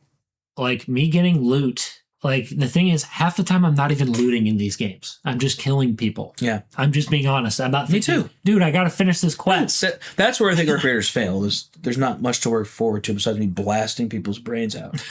Like, me getting loot. Like, the thing is, half the time I'm not even looting in these games. I'm just killing people. Yeah. I'm just being honest. I'm not thinking, me too. Dude, I got to finish this quest. That's where I think Arc Raiders fail. There's not much to work forward to besides me blasting people's brains out.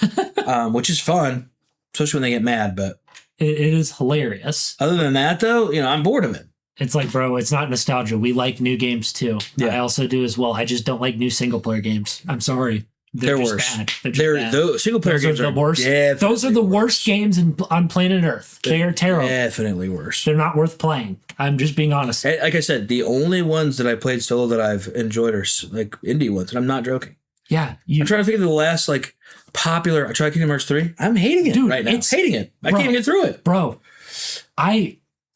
Which is fun, especially when they get mad, but... It is hilarious. Other than that, though, I'm bored of it. It's like, bro, it's not nostalgia. We like new games too. Yeah. I also do as well. I just don't like new single player games. I'm sorry. They're worse. Bad. Those single player games are the worst. Those are the worst games on planet Earth. They are terrible. Definitely worse. They're not worth playing. I'm just being honest. Like I said, the only ones that I played solo that I've enjoyed are like indie ones, and I'm not joking. Yeah. I'm trying to think of the last like popular. I tried Kingdom Hearts 3. I'm hating it right now. Hating it. I can't even get through it. Bro,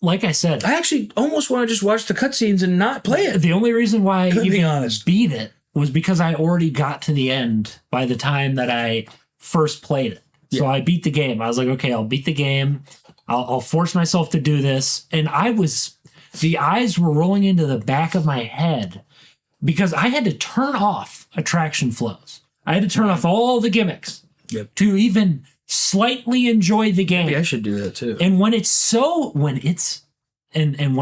like I said, I actually almost want to just watch the cutscenes and not play it. The only reason why I even beat it was because I already got to the end by the time that I first played it. Yeah. So I beat the game. I was like, okay, I'll beat the game. I'll force myself to do this. And the eyes were rolling into the back of my head because I had to turn off attraction flows. I had to turn off all the gimmicks to even slightly enjoy the game. Maybe I should do that too. And when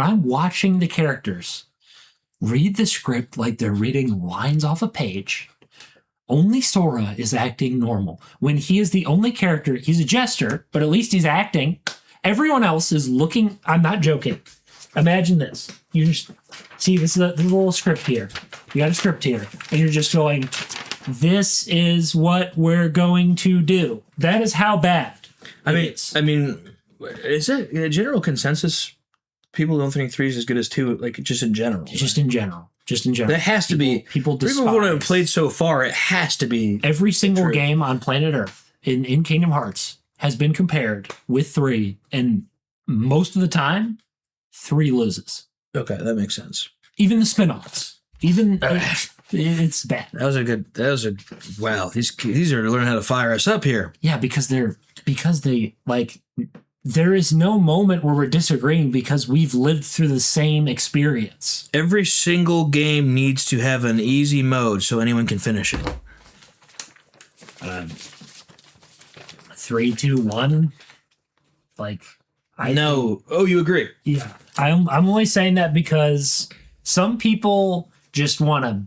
I'm watching the characters read the script like they're reading lines off a page, only Sora is acting normal. When he is the only character, he's a jester, but at least he's acting. Everyone else is looking. I'm not joking. Imagine this. You just see this is the little script here. You got a script here, and you're just going, this is what we're going to do. That is how bad. I mean, is that a general consensus? People don't think 3 is as good as 2, like just in general. Just in general. That has to be. People despise. People who have played so far, it has to be. Every single game on planet Earth in Kingdom Hearts has been compared with 3, and most of the time, 3 loses. Okay, that makes sense. Even the spinoffs. It's bad. Wow. These are learning how to fire us up here. Yeah, because they like, there is no moment where we're disagreeing because we've lived through the same experience. Every single game needs to have an easy mode so anyone can finish it. 3, 2, 1. Like, you agree? Yeah. I'm only saying that because some people just want to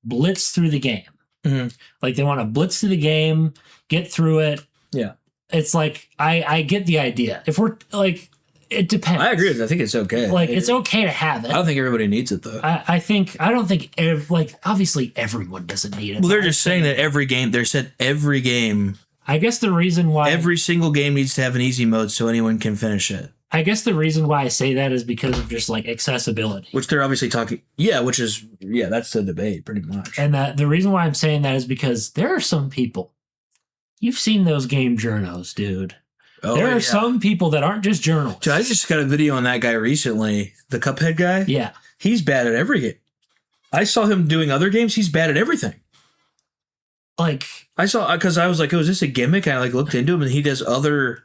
blitz through the game. Mm-hmm. Like, they want to blitz through the game, get through it. Yeah. It's like, I get the idea. If we're like, it depends. I agree with it. I think it's okay. Like, it's okay to have it. I don't think everybody needs it, though. Obviously everyone doesn't need it. Well, they're just saying that every game, I guess the reason why every single game needs to have an easy mode so anyone can finish it. I guess the reason why I say that is because of just like accessibility. Which they're obviously talking. Yeah, that's the debate pretty much. And the reason why I'm saying that is because there are some people. You've seen those game journos, dude. There are some people that aren't just journals. Dude, I just got a video on that guy recently. The Cuphead guy. Yeah. He's bad at every game. I saw him doing other games. He's bad at everything. Like, because I was like, oh, is this a gimmick? And I looked into him, and he does other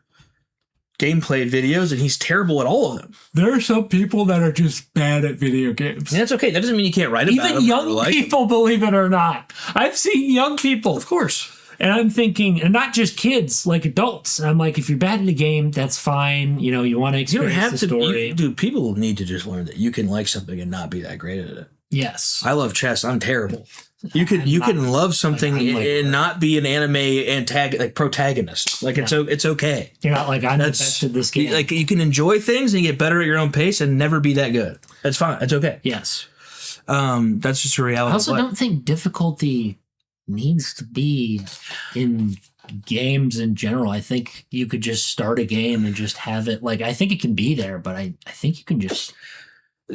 gameplay videos, and he's terrible at all of them. There are some people that are just bad at video games. And that's okay. That doesn't mean you can't write about them. Even young people, believe it or not. I've seen young people. Of course. And I'm thinking, and not just kids, like adults. And I'm like, if you're bad at a game, that's fine. You want to experience the story. Dude, people need to just learn that you can like something and not be that great at it. Yes. I love chess. I'm terrible. You can love something and not be an anime protagonist. Like it's okay. You're not like, I'm the best at this game. Like you can enjoy things and get better at your own pace and never be that good. That's fine. It's okay. Yes. That's just a reality. I also don't think difficulty needs to be in games in general. I think you could just start a game and just have it. Like, I think it can be there, but I think you can just.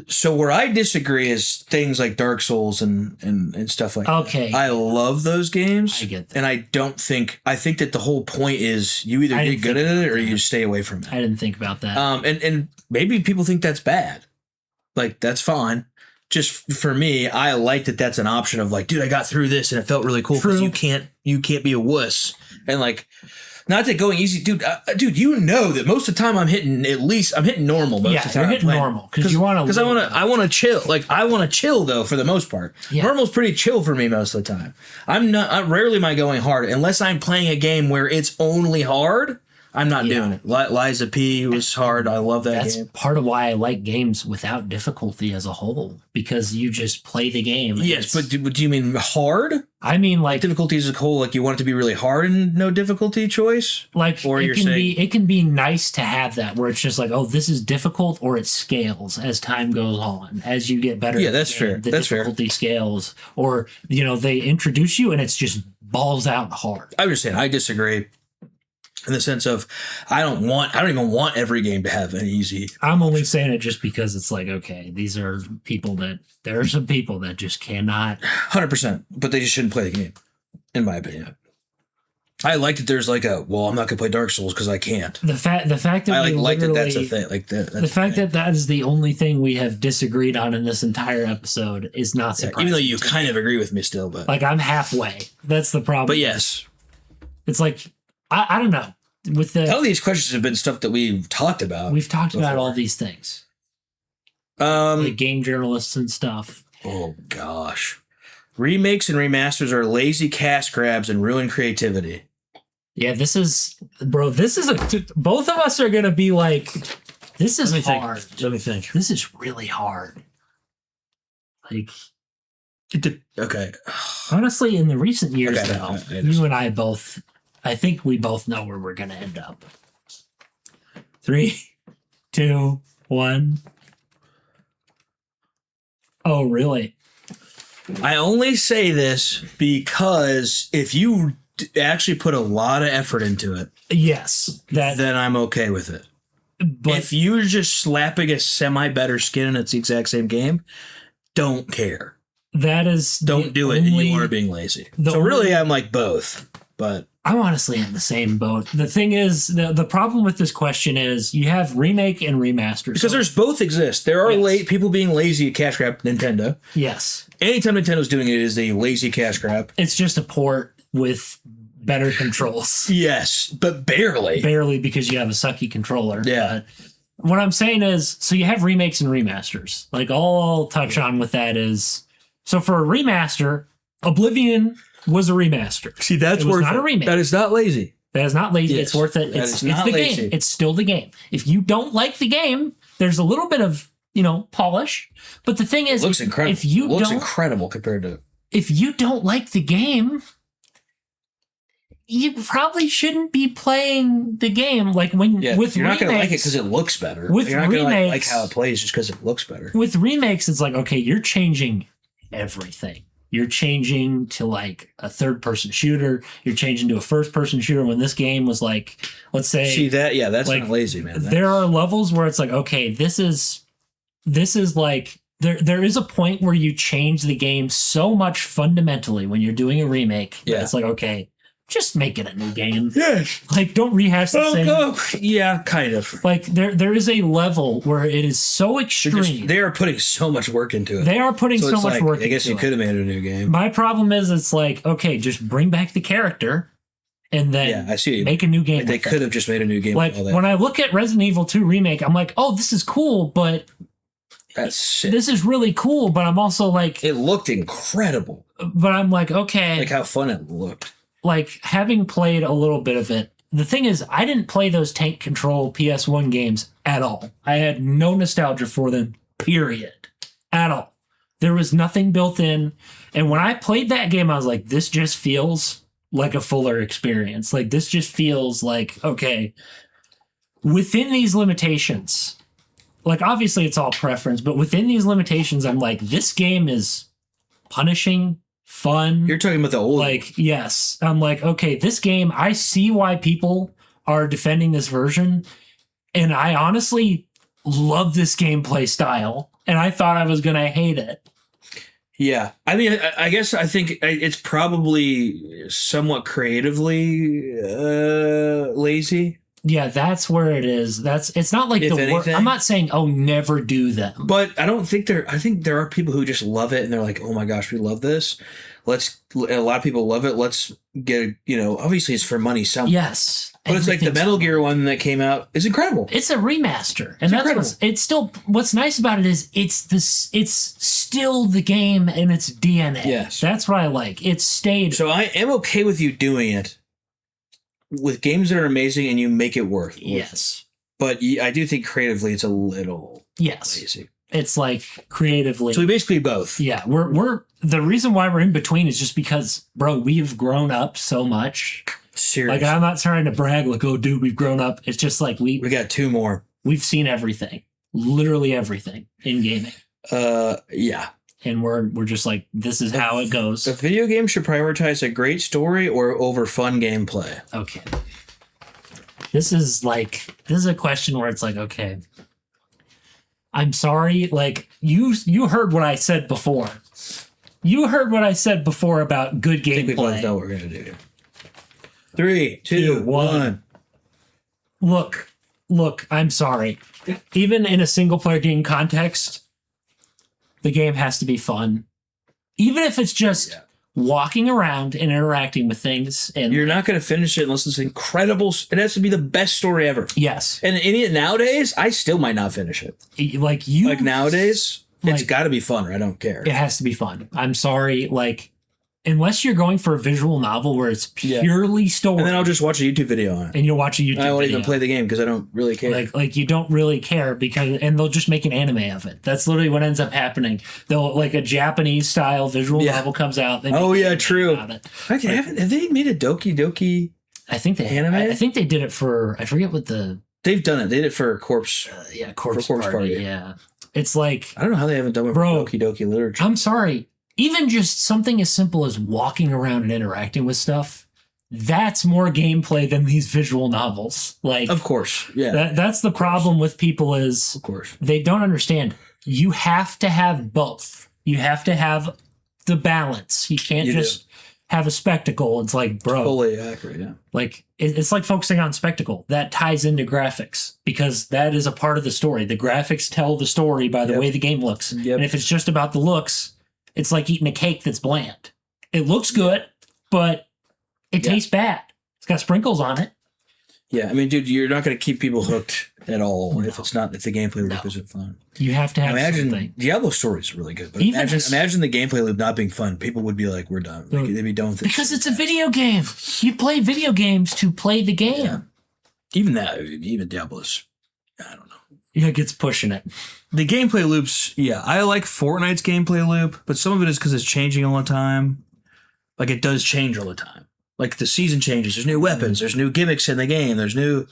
So where I disagree is things like Dark Souls and stuff like that. I love those games. I get that. And I think that the whole point is you either get good at it or you stay away from it. I didn't think about that. And maybe people think that's bad. Like, that's fine. Just for me, I like that that's an option of like, dude, I got through this and it felt really cool because you can't be a wuss. And like, not that going easy, dude. Dude, you know that most of the time I'm hitting normal most of the time. You're hitting normal because you want to. Because I want to chill. Like I want to chill though for the most part. Yeah. Normal's pretty chill for me most of the time. I rarely am I going hard unless I'm playing a game where it's only hard. I'm not doing it. Liza P was hard. I love that game. That's part of why I like games without difficulty as a whole, because you just play the game. Yes, but do you mean hard? I mean like difficulty as a whole, like you want it to be really hard and no difficulty choice? Like or it can be nice to have that where it's just like, oh, this is difficult, or it scales as time goes on. As you get better. Yeah, that's fair. The difficulty scales. Or, they introduce you and it's just balls out hard. I understand. I disagree. In the sense of, I don't even want every game to have an easy. I'm only saying it just because it's like, okay, there are some people that just cannot. 100%, but they just shouldn't play the game, in my opinion. I like that there's like I'm not going to play Dark Souls because I can't. The fact that I like that that's a thing. Like the fact that is the only thing we have disagreed on in this entire episode is not surprising. Even though you kind of agree with me still, but like I'm halfway. That's the problem. But yes, it's like I don't know. All these questions have been stuff that we've talked about. We've talked about all these things. Like game journalists and stuff. Oh, gosh. Remakes and remasters are lazy cash grabs and ruin creativity. Yeah, both of us are going to be like, this is hard. Let me think. This is really hard. Like, okay. Honestly, in the recent years, though, you and I think we both know where we're going to end up. 3, 2, 1. Oh, really? I only say this because if you actually put a lot of effort into it, yes, then I'm okay with it. But if you're just slapping a semi-better skin and it's the exact same game, don't care. Don't do it, and you are being lazy. So really, I'm like both, but... I'm honestly in the same boat. The thing is, the problem with this question is you have remake and remaster. Because there's both exist. There are people being lazy at cash grab Nintendo. Yes. Anytime Nintendo's doing it is a lazy cash grab. It's just a port with better controls. Yes, but barely. Barely because you have a sucky controller. Yeah. But what I'm saying is, so you have remakes and remasters. Like all I'll touch on with that is, so for a remaster, Oblivion was a remaster. See, that's worth not a remake. That is not lazy. That is not lazy. Yes. It's worth it. It's the lazy game. It's still the game. If you don't like the game, there's a little bit of, polish. But the thing is, it looks incredible. It looks incredible compared to. If you don't like the game, you probably shouldn't be playing the game. Like with you're remakes, not going to like it because it looks better. With you're not going to like how it plays just because it looks better. With remakes, it's like, okay, you're changing everything. You're changing to like a third-person shooter. You're changing to a first-person shooter when this game was like, let's say... See that? Yeah, that's like, not lazy, man. There are levels where it's like, okay, this is like... There is a point where you change the game so much fundamentally when you're doing a remake. Yeah. It's like, okay, just make it a new game. Yes. Like, don't rehash the same. Oh, yeah, kind of. Like, there is a level where it is so extreme. They are putting so much work into it. They are putting so much work into it. I guess you could have made a new game. My problem is it's like, okay, just bring back the character and then make a new game. Like they could have just made a new game. Like, when I look at Resident Evil 2 Remake, I'm like, oh, this is cool, but... This is really cool, but I'm also like... It looked incredible. But I'm like, okay... Like how fun it looked. Like, having played a little bit of it, the thing is, I didn't play those tank control PS1 games at all. I had no nostalgia for them, period. At all. There was nothing built in. And when I played that game, I was like, this just feels like a fuller experience. Like, this just feels like, okay, within these limitations, like, obviously it's all preference, but within these limitations, I'm like, this game is punishing, fun. You're talking about the old, like, yes. I'm like, okay, this game, I see why people are defending this version, and I honestly love this gameplay style, and I thought I was gonna hate it. Yeah, I mean, I guess I think it's probably somewhat creatively lazy. Yeah, that's where it is. It's not like the work. I'm not saying, oh, never do them. But I don't think I think there are people who just love it and they're like, oh my gosh, we love this. And a lot of people love it. Let's get, obviously it's for money somewhere. Yes. But it's like the Metal Gear one that came out is incredible. It's a remaster. And it's still, what's nice about it is it's still the game in its DNA. Yes. That's what I like. It's stayed. So I am okay with you doing it with games that are amazing and you make it worth. Yes. But I do think creatively it's a little lazy. It's like creatively. So we basically both. Yeah. We're the reason why we're in between is just because, bro, we've grown up so much. Seriously. Like, I'm not trying to brag like, oh, dude, we've grown up. It's just like we got 2 more. We've seen everything. Literally everything in gaming. Yeah. And we're just like, this is how it goes. A video game should prioritize a great story or over fun gameplay. Okay. This is a question where it's like, okay, I'm sorry. Like, you heard what I said before. You heard what I said before about good gameplay. I think we both know what we're going to do. 3, 2, 1. Look, I'm sorry. Even in a single player game context, the game has to be fun. Even if it's just walking around and interacting with things. And you're not going to finish it unless it's incredible. It has to be the best story ever. Yes. And nowadays, I still might not finish it. Like nowadays, it's got to be fun or I don't care. It has to be fun. I'm sorry. Like, unless you're going for a visual novel where it's purely story. And then I'll just watch a YouTube video on it. And you'll watch a YouTube video. I won't even play the game because I don't really care. Like you don't really care and they'll just make an anime of it. That's literally what ends up happening. They'll, like, a Japanese style visual novel comes out. True. Have they made a Doki Doki? I think they anime. I think they did it for, I forget what they've done it. They did it for Corpse. Corpse Party. Yeah. It's like, I don't know how they haven't done it for Doki Doki Literature. I'm sorry. Even just something as simple as walking around and interacting with stuff, that's more gameplay than these visual novels. Like, of course, yeah. That's the problem with people is, of course, they don't understand. You have to have both. You have to have the balance. You can't have a spectacle. It's like, bro, fully accurate. Yeah, like it's like focusing on spectacle that ties into graphics because that is a part of the story. The graphics tell the story by the way the game looks, and if it's just about the looks, it's like eating a cake that's bland. It looks good, but it tastes bad. It's got sprinkles on it. Yeah, I mean, dude, you're not going to keep people hooked at all if the gameplay loop isn't fun. You have to have something. Diablo's story is really good, but imagine the gameplay loop not being fun. People would be like, "We're done." Like, they'd be done with it because it's a video game. You play video games to play the game. Yeah. Even Diablo's, I don't know. Yeah, it gets pushing it. The gameplay loops, I like Fortnite's gameplay loop, but some of it is because it's changing all the time. Like, it does change all the time. Like, the season changes. There's new weapons. There's new gimmicks in the game. There's new...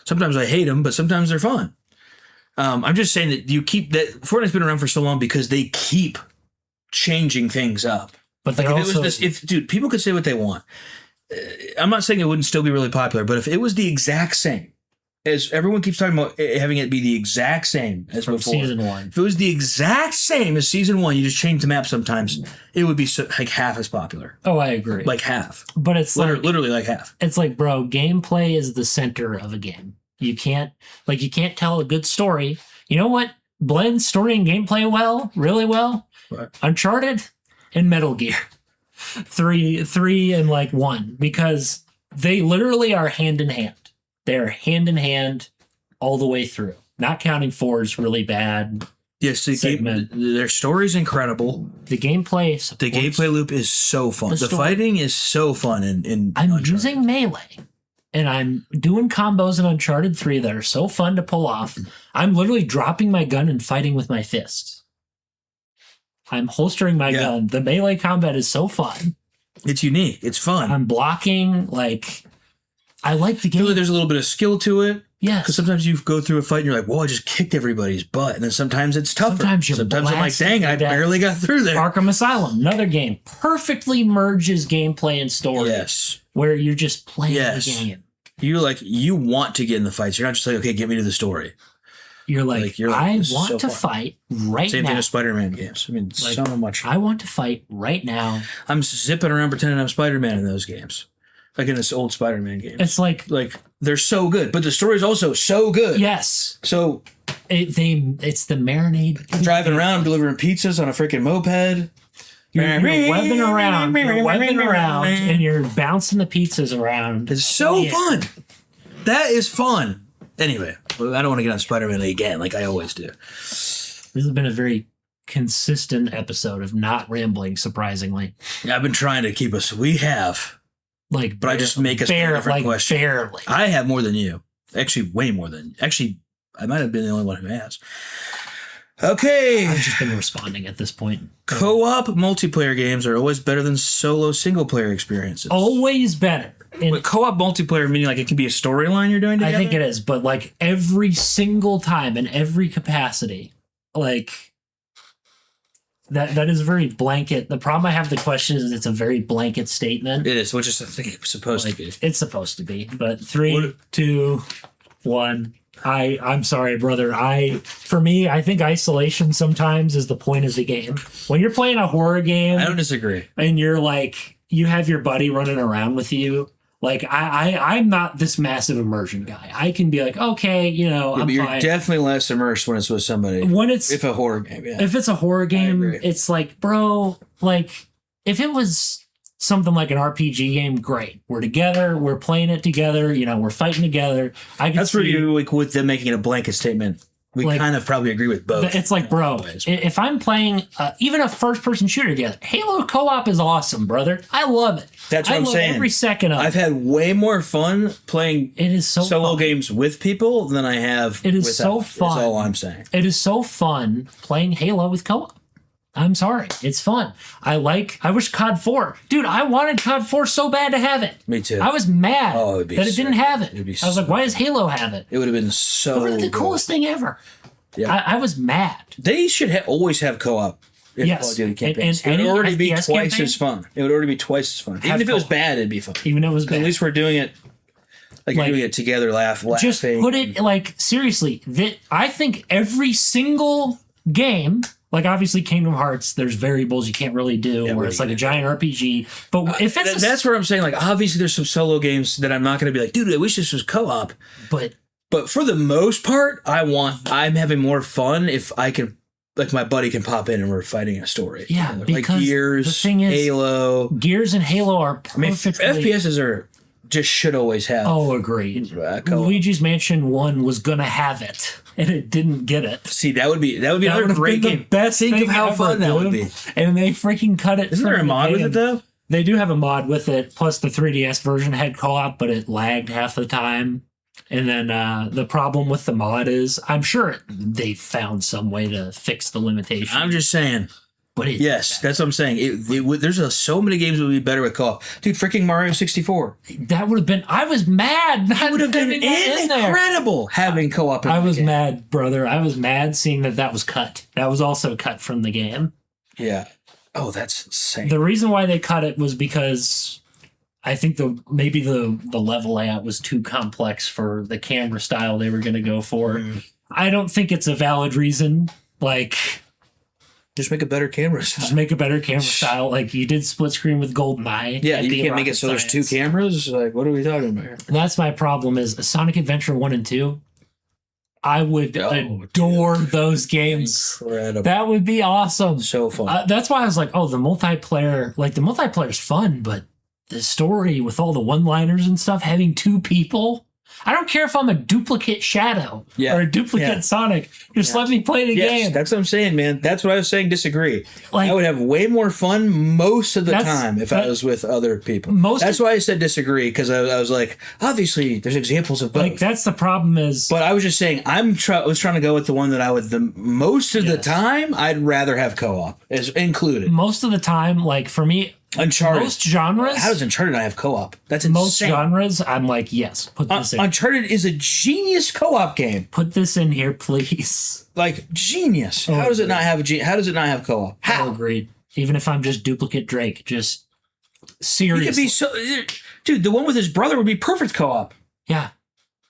Sometimes I hate them, but sometimes they're fun. I'm just saying that Fortnite's been around for so long because they keep changing things up. But like, dude, people could say what they want. I'm not saying it wouldn't still be really popular, but if it was the exact same, as everyone keeps talking about having it be the exact same as from before. Season 1. If it was the exact same as Season 1, you just change the map sometimes, it would be like half as popular. Oh, I agree. Like half. But it's literally like half. It's like, bro, gameplay is the center of a game. You can't tell a good story. You know what blends story and gameplay really well? What? Uncharted and Metal Gear. 3 and 1, because they literally are hand in hand. They're hand in hand all the way through. Not counting 4 is really bad. Yes, their story's incredible. The gameplay loop is so fun. The fighting is so fun. I'm Uncharted. Using melee, and I'm doing combos in Uncharted 3 that are so fun to pull off. I'm literally dropping my gun and fighting with my fists. I'm holstering my gun. The melee combat is so fun. It's unique. It's fun. I'm blocking. Like, I like the game. I feel like there's a little bit of skill to it. Yeah. Because sometimes you go through a fight and you're like, whoa, I just kicked everybody's butt. And then sometimes it's tougher. Sometimes I'm like, dang, I barely got through there. Arkham Asylum, another game, perfectly merges gameplay and story. Yes. Where you're just playing the game. You want to get in the fights. You're not just like, okay, get me to the story. You're like I want to fight right now. Same thing with Spider-Man games. I mean, like, so much. I want to fight right now. I'm zipping around pretending I'm Spider-Man in those games. Like in this old Spider-Man game. It's like they're so good, but the story is also so good. Yes. So it's the marinade. Driving around, delivering pizzas on a freaking moped. You're webbing around, and you're bouncing the pizzas around. It's so fun. That is fun. Anyway, I don't want to get on Spider-Man again like I always do. This has been a very consistent episode of not rambling, surprisingly. I've been trying to keep us. We have. But I just make us different question. Barely. I have more than you. Actually, way more than. Actually, I might have been the only one who has. Okay. I've just been responding at this point. Co-op multiplayer games are always better than solo single-player experiences. Always better. But co-op multiplayer meaning like it could be a storyline you're doing together? I think it is, but like every single time in every capacity, like that is very blanket. The problem I have with the question is it's a very blanket statement. It is, which is I think it's supposed to be. It's supposed to be, but 3, 2, 1. I'm sorry, brother. For me, I think isolation sometimes is the point of the game. When you're playing a horror game, I don't disagree. And you're like, you have your buddy running around with you. Like I'm not this massive immersion guy. I can be like, okay, I'm but you're fine. definitely less immersed when it's with somebody. If a horror game, If it's a horror game, it's like, bro, like if it was something like an RPG game, great. We're together. We're playing it together. We're fighting together. That's where you like with them making it a blanket statement. We kind of probably agree with both. It's like, bro, if I'm playing even a first-person shooter together, Halo co-op is awesome, brother. I love it. That's what I'm saying. Every second of it. I've had way more fun playing solo games with people than I have It is so fun. That's all I'm saying. It is so fun playing Halo with co-op. I'm sorry. It's fun. I wish COD 4. Dude, I wanted COD 4 so bad to have it. Me too. I was mad that it didn't have it. I was like, why does Halo have it? It would have been so It would have been the coolest thing ever. Yeah. I was mad. They should always have co-op. Yes. Call of Duty campaigns. And it would already be FPS twice campaign? as fun. It would already be twice as fun. Even if it was bad, it'd be fun. Even if it was bad. At least we're doing it like you're doing it together, laughing. Just put it like seriously. I think every single game, like obviously Kingdom Hearts, there's variables you can't really do, where it's like a giant RPG. But if it's that's where I'm saying, like, obviously there's some solo games that I'm not going to be like, dude, I wish this was co-op. But for the most part, I'm having more fun if I can, like, my buddy can pop in and we're fighting a story. Yeah, together. because like Gears, the thing is, Halo. Gears and Halo are perfectly... FPSs are just should always have. Oh, agreed. Luigi's Mansion 1 was going to have it, and it didn't get it. See, that would be another great game. The best Think thing of how fun that would be. And they freaking cut it. Isn't there a mod with it, though? They do have a mod with it, plus the 3DS version had co-op, but it lagged half the time. And then the problem with the mod is, I'm sure they found some way to fix the limitation. I'm just saying. But yes, that's what I'm saying. There's so many games that would be better with co-op. Dude, freaking Mario 64. That would have been... I was mad. That would have been incredible having co-op. I was mad, brother. I was mad seeing that was cut. That was also cut from the game. Yeah. Oh, that's insane. The reason why they cut it was because... I think maybe the level layout was too complex for the camera style they were going to go for. I don't think it's a valid reason. Like, just make a better camera style. Just make a better camera style. Like you did split screen with GoldenEye. Yeah, you can't make it so there's two cameras. Like, what are we talking about here? And that's my problem. Is Sonic Adventure 1 and 2. I would adore those games. Incredible. That would be awesome. So fun. That's why I was like, oh, the multiplayer. Like the multiplayer is fun, but the story with all the one-liners and stuff, having two people I don't care if I'm a duplicate Shadow or a duplicate Sonic. Just let me play the game. That's what I'm saying, man. That's what I was saying. Disagree. Like, I would have way more fun most of the time if I was with other people. That's why I said disagree, because I was like, obviously, there's examples of both. Like, that's the problem is... But I was just saying, I was trying to go with the one that I would, the most of the time, I'd rather have co-op as included. Most of the time, like, for me... Uncharted. Most genres. How does Uncharted not have co-op? That's insane. Most genres, I'm like, yes, put this in. Uncharted is a genius co-op game. Put this in here, please. Like, genius. How does it not have how does it not have co-op? How? Agreed. Even if I'm just duplicate Drake, just seriously. He could be so, dude. The one with his brother would be perfect co-op. Yeah.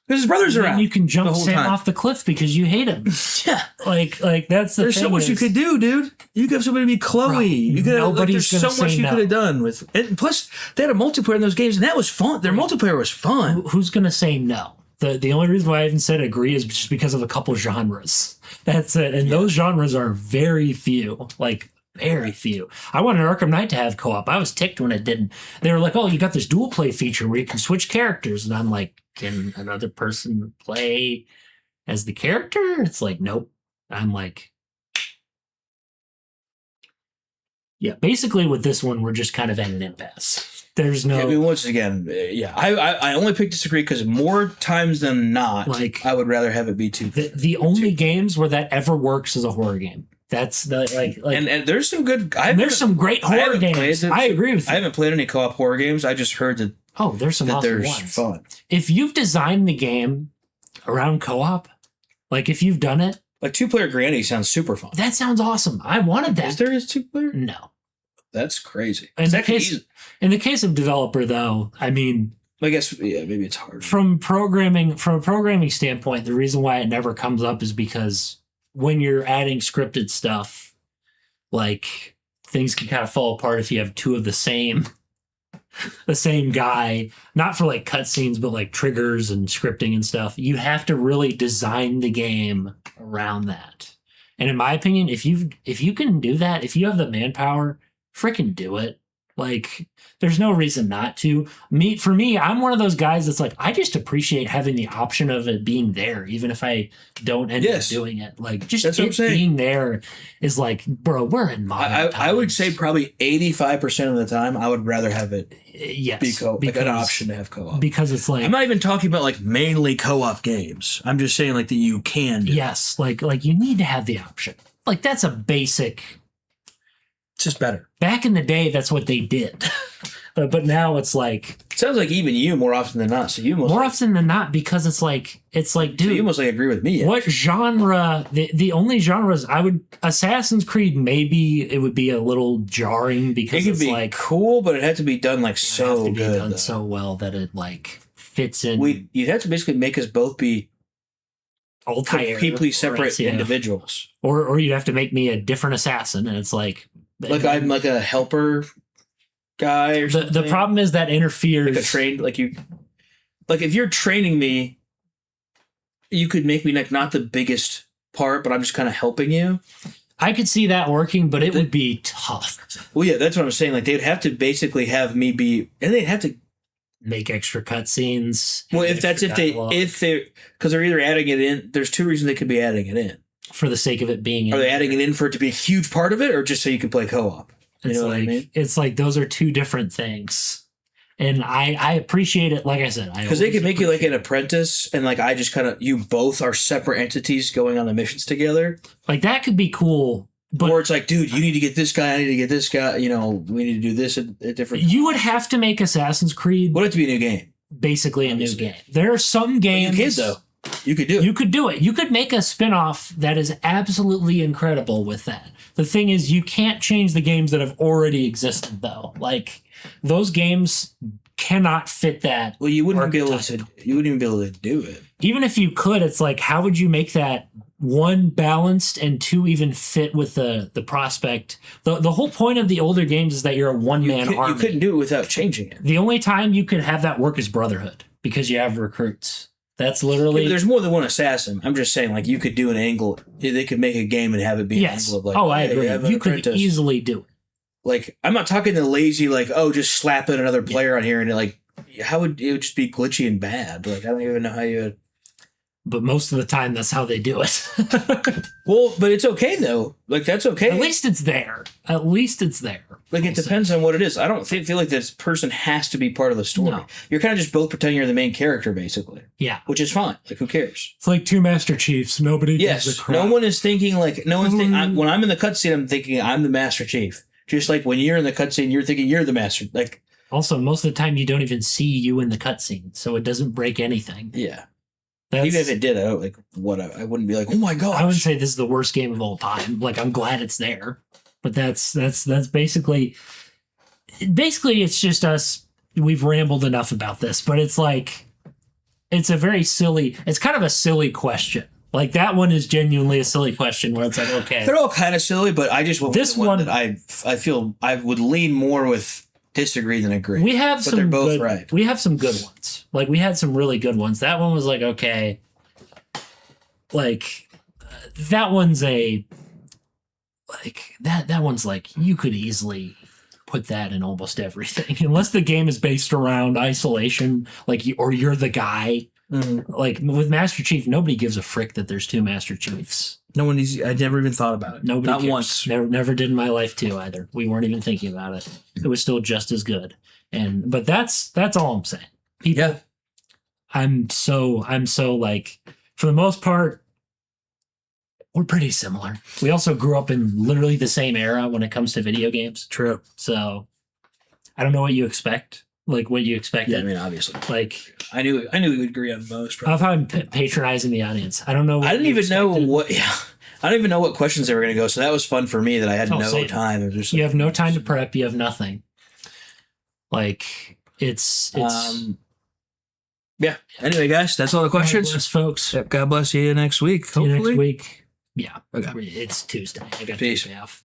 Because his brother's around. You can jump Sam off the cliff because you hate him. Yeah. Like that's the There's so much you could do, dude. You could have somebody be Chloe. Bro, you could nobody's there's so much you could have done with, and plus they had a multiplayer in those games, and that was fun. Their multiplayer was fun. Who's gonna say no? The only reason why I even said agree is just because of a couple genres. That's it. And those genres are very few. Like, very few. I wanted Arkham Knight to have co-op. I was ticked when it didn't. They were like, oh, you got this dual play feature where you can switch characters. And I'm like, can another person play as the character? It's like, nope. I'm like, yeah, basically with this one, we're just kind of at an impasse. There's no... I mean, once again, I only picked disagree because more times than not, like, I would rather have it be two. The only games where that ever works is a horror game. That's the like and there's some good. There's some great horror games. I agree with you. I haven't played any co-op horror games. I just heard that. Oh, there's some awesome ones. Fun. If you've designed the game around co-op, like if you've done it, like 2-player Granny sounds super fun. That sounds awesome. I wanted that. Is there a 2-player? No. That's crazy. In the case of developer, though, I mean, I guess maybe it's hard. From a programming standpoint, the reason why it never comes up is because when you're adding scripted stuff, like things can kind of fall apart if you have two of the same guy, not for like cutscenes, but like triggers and scripting and stuff. You have to really design the game around that. And in my opinion, if you can do that, if you have the manpower, freaking do it. Like, there's no reason not to. For me, I'm one of those guys that's like, I just appreciate having the option of it being there, even if I don't end up doing it. Like, just it being there is like, bro, we're in modern times. I would say probably 85% of the time, I would rather have it be like an option to have co-op. Because it's like... I'm not even talking about like mainly co-op games. I'm just saying like that you can do Yes, like you need to have the option. Like, that's a basic... It's just better. Back in the day, that's what they did. But now it's like... It sounds like even you more often than not. So you more often than not, because it's like, dude... So you mostly agree with me. What genre... The only genres I would... Assassin's Creed, maybe it would be a little jarring because it's like... cool, but it had to be done like so good. Done so well that it like fits in... You'd have to basically make us both be... completely separate individuals. Or you'd have to make me a different assassin, and it's like... Like I'm like a helper guy or something. The problem is that interferes. Like if you're training me, you could make me like not the biggest part, but I'm just kind of helping you. I could see that working, but it would be tough. Well, yeah, that's what I'm saying. Like they'd have to basically have me be, and they'd have to make extra cutscenes. Well, if they're because they're either adding it in. There's two reasons they could be adding it in. For the sake of it being in. Are they adding it in for it to be a huge part of it, or just so you can play co-op? You know what I mean? It's like those are two different things. And I appreciate it, like I said. Because they could make you like an apprentice, and like I just kind of, you both are separate entities going on the missions together. Like that could be cool. But or it's like, dude, you need to get this guy, I need to get this guy, we need to do this at different times. You would have to make Assassin's Creed. Would have to be a new game. Basically a new game. There are some games. You could, though. You could do it. You could do it. You could make a spin-off that is absolutely incredible with that. The thing is, you can't change the games that have already existed, though. Like, those games cannot fit that. Well, you wouldn't even be able to do it. Even if you could, it's like, how would you make that, one, balanced, and two, even fit with the prospect? The whole point of the older games is that you're a one-man army. You couldn't do it without changing it. The only time you could have that work is Brotherhood, because you have recruits. That's literally... Yeah, there's more than one assassin. I'm just saying, like, you could do an angle. They could make a game and have it be an angle of, like... Oh, I agree. You could easily do it. Like, I'm not talking the lazy, like, oh, just slapping another player on here and, like, how would it would just be glitchy and bad? Like I don't even know how you would. But most of the time, that's how they do it. Well, but it's okay though. Like that's okay. At least it's there. At least it's there. Like it depends on what it is. I don't feel like this person has to be part of the story. No. You're kind of just both pretending you're the main character, basically. Yeah, which is fine. Like who cares? it's like two Master Chiefs. Nobody gives a crap. No one is thinking like no one's thinking. When I'm in the cutscene, I'm thinking I'm the Master Chief. Just like when you're in the cutscene, you're thinking you're the Master. Like also, most of the time, you don't even see you in the cutscene, so it doesn't break anything. Yeah. Even if it did, I wouldn't be like, oh my gosh. I wouldn't say this is the worst game of all time. Like I'm glad it's there, but that's basically it's just us. We've rambled enough about this, but it's like it's kind of a silly question. Like that one is genuinely a silly question where it's like, okay, they're all kind of silly, but I just went this with the one one that I feel I would lean more with disagree than agree. We have but some they're both good, right. We have some good ones. Like we had some really good ones. That one was like, okay. Like that one's that one's like you could easily put that in almost everything unless the game is based around isolation, like you're the guy. Mm-hmm. Like with Master Chief, nobody gives a frick that there's two Master Chiefs. No one is. I never even thought about it. Nobody Not cares. once. Never did in my life too either. We weren't even thinking about it. It was still just as good. But that's all I'm saying. People, yeah. I'm so like for the most part, we're pretty similar. We also grew up in literally the same era when it comes to video games. True. So I don't know what you expect. Like what you expected. Yeah, I mean, obviously. Like I knew we would agree on most. I love how I'm patronizing the audience. I don't know. I didn't even know what. Yeah, I don't even know what questions they were going to go. So that was fun for me that I had no time. It was just you have no time to prep. You have nothing. Like it's. Yeah. Anyway, guys, that's all the questions, God bless, folks. Yep, God bless you next week. See you next week. Yeah. Okay. It's Tuesday. I got Peace. Tuesday off.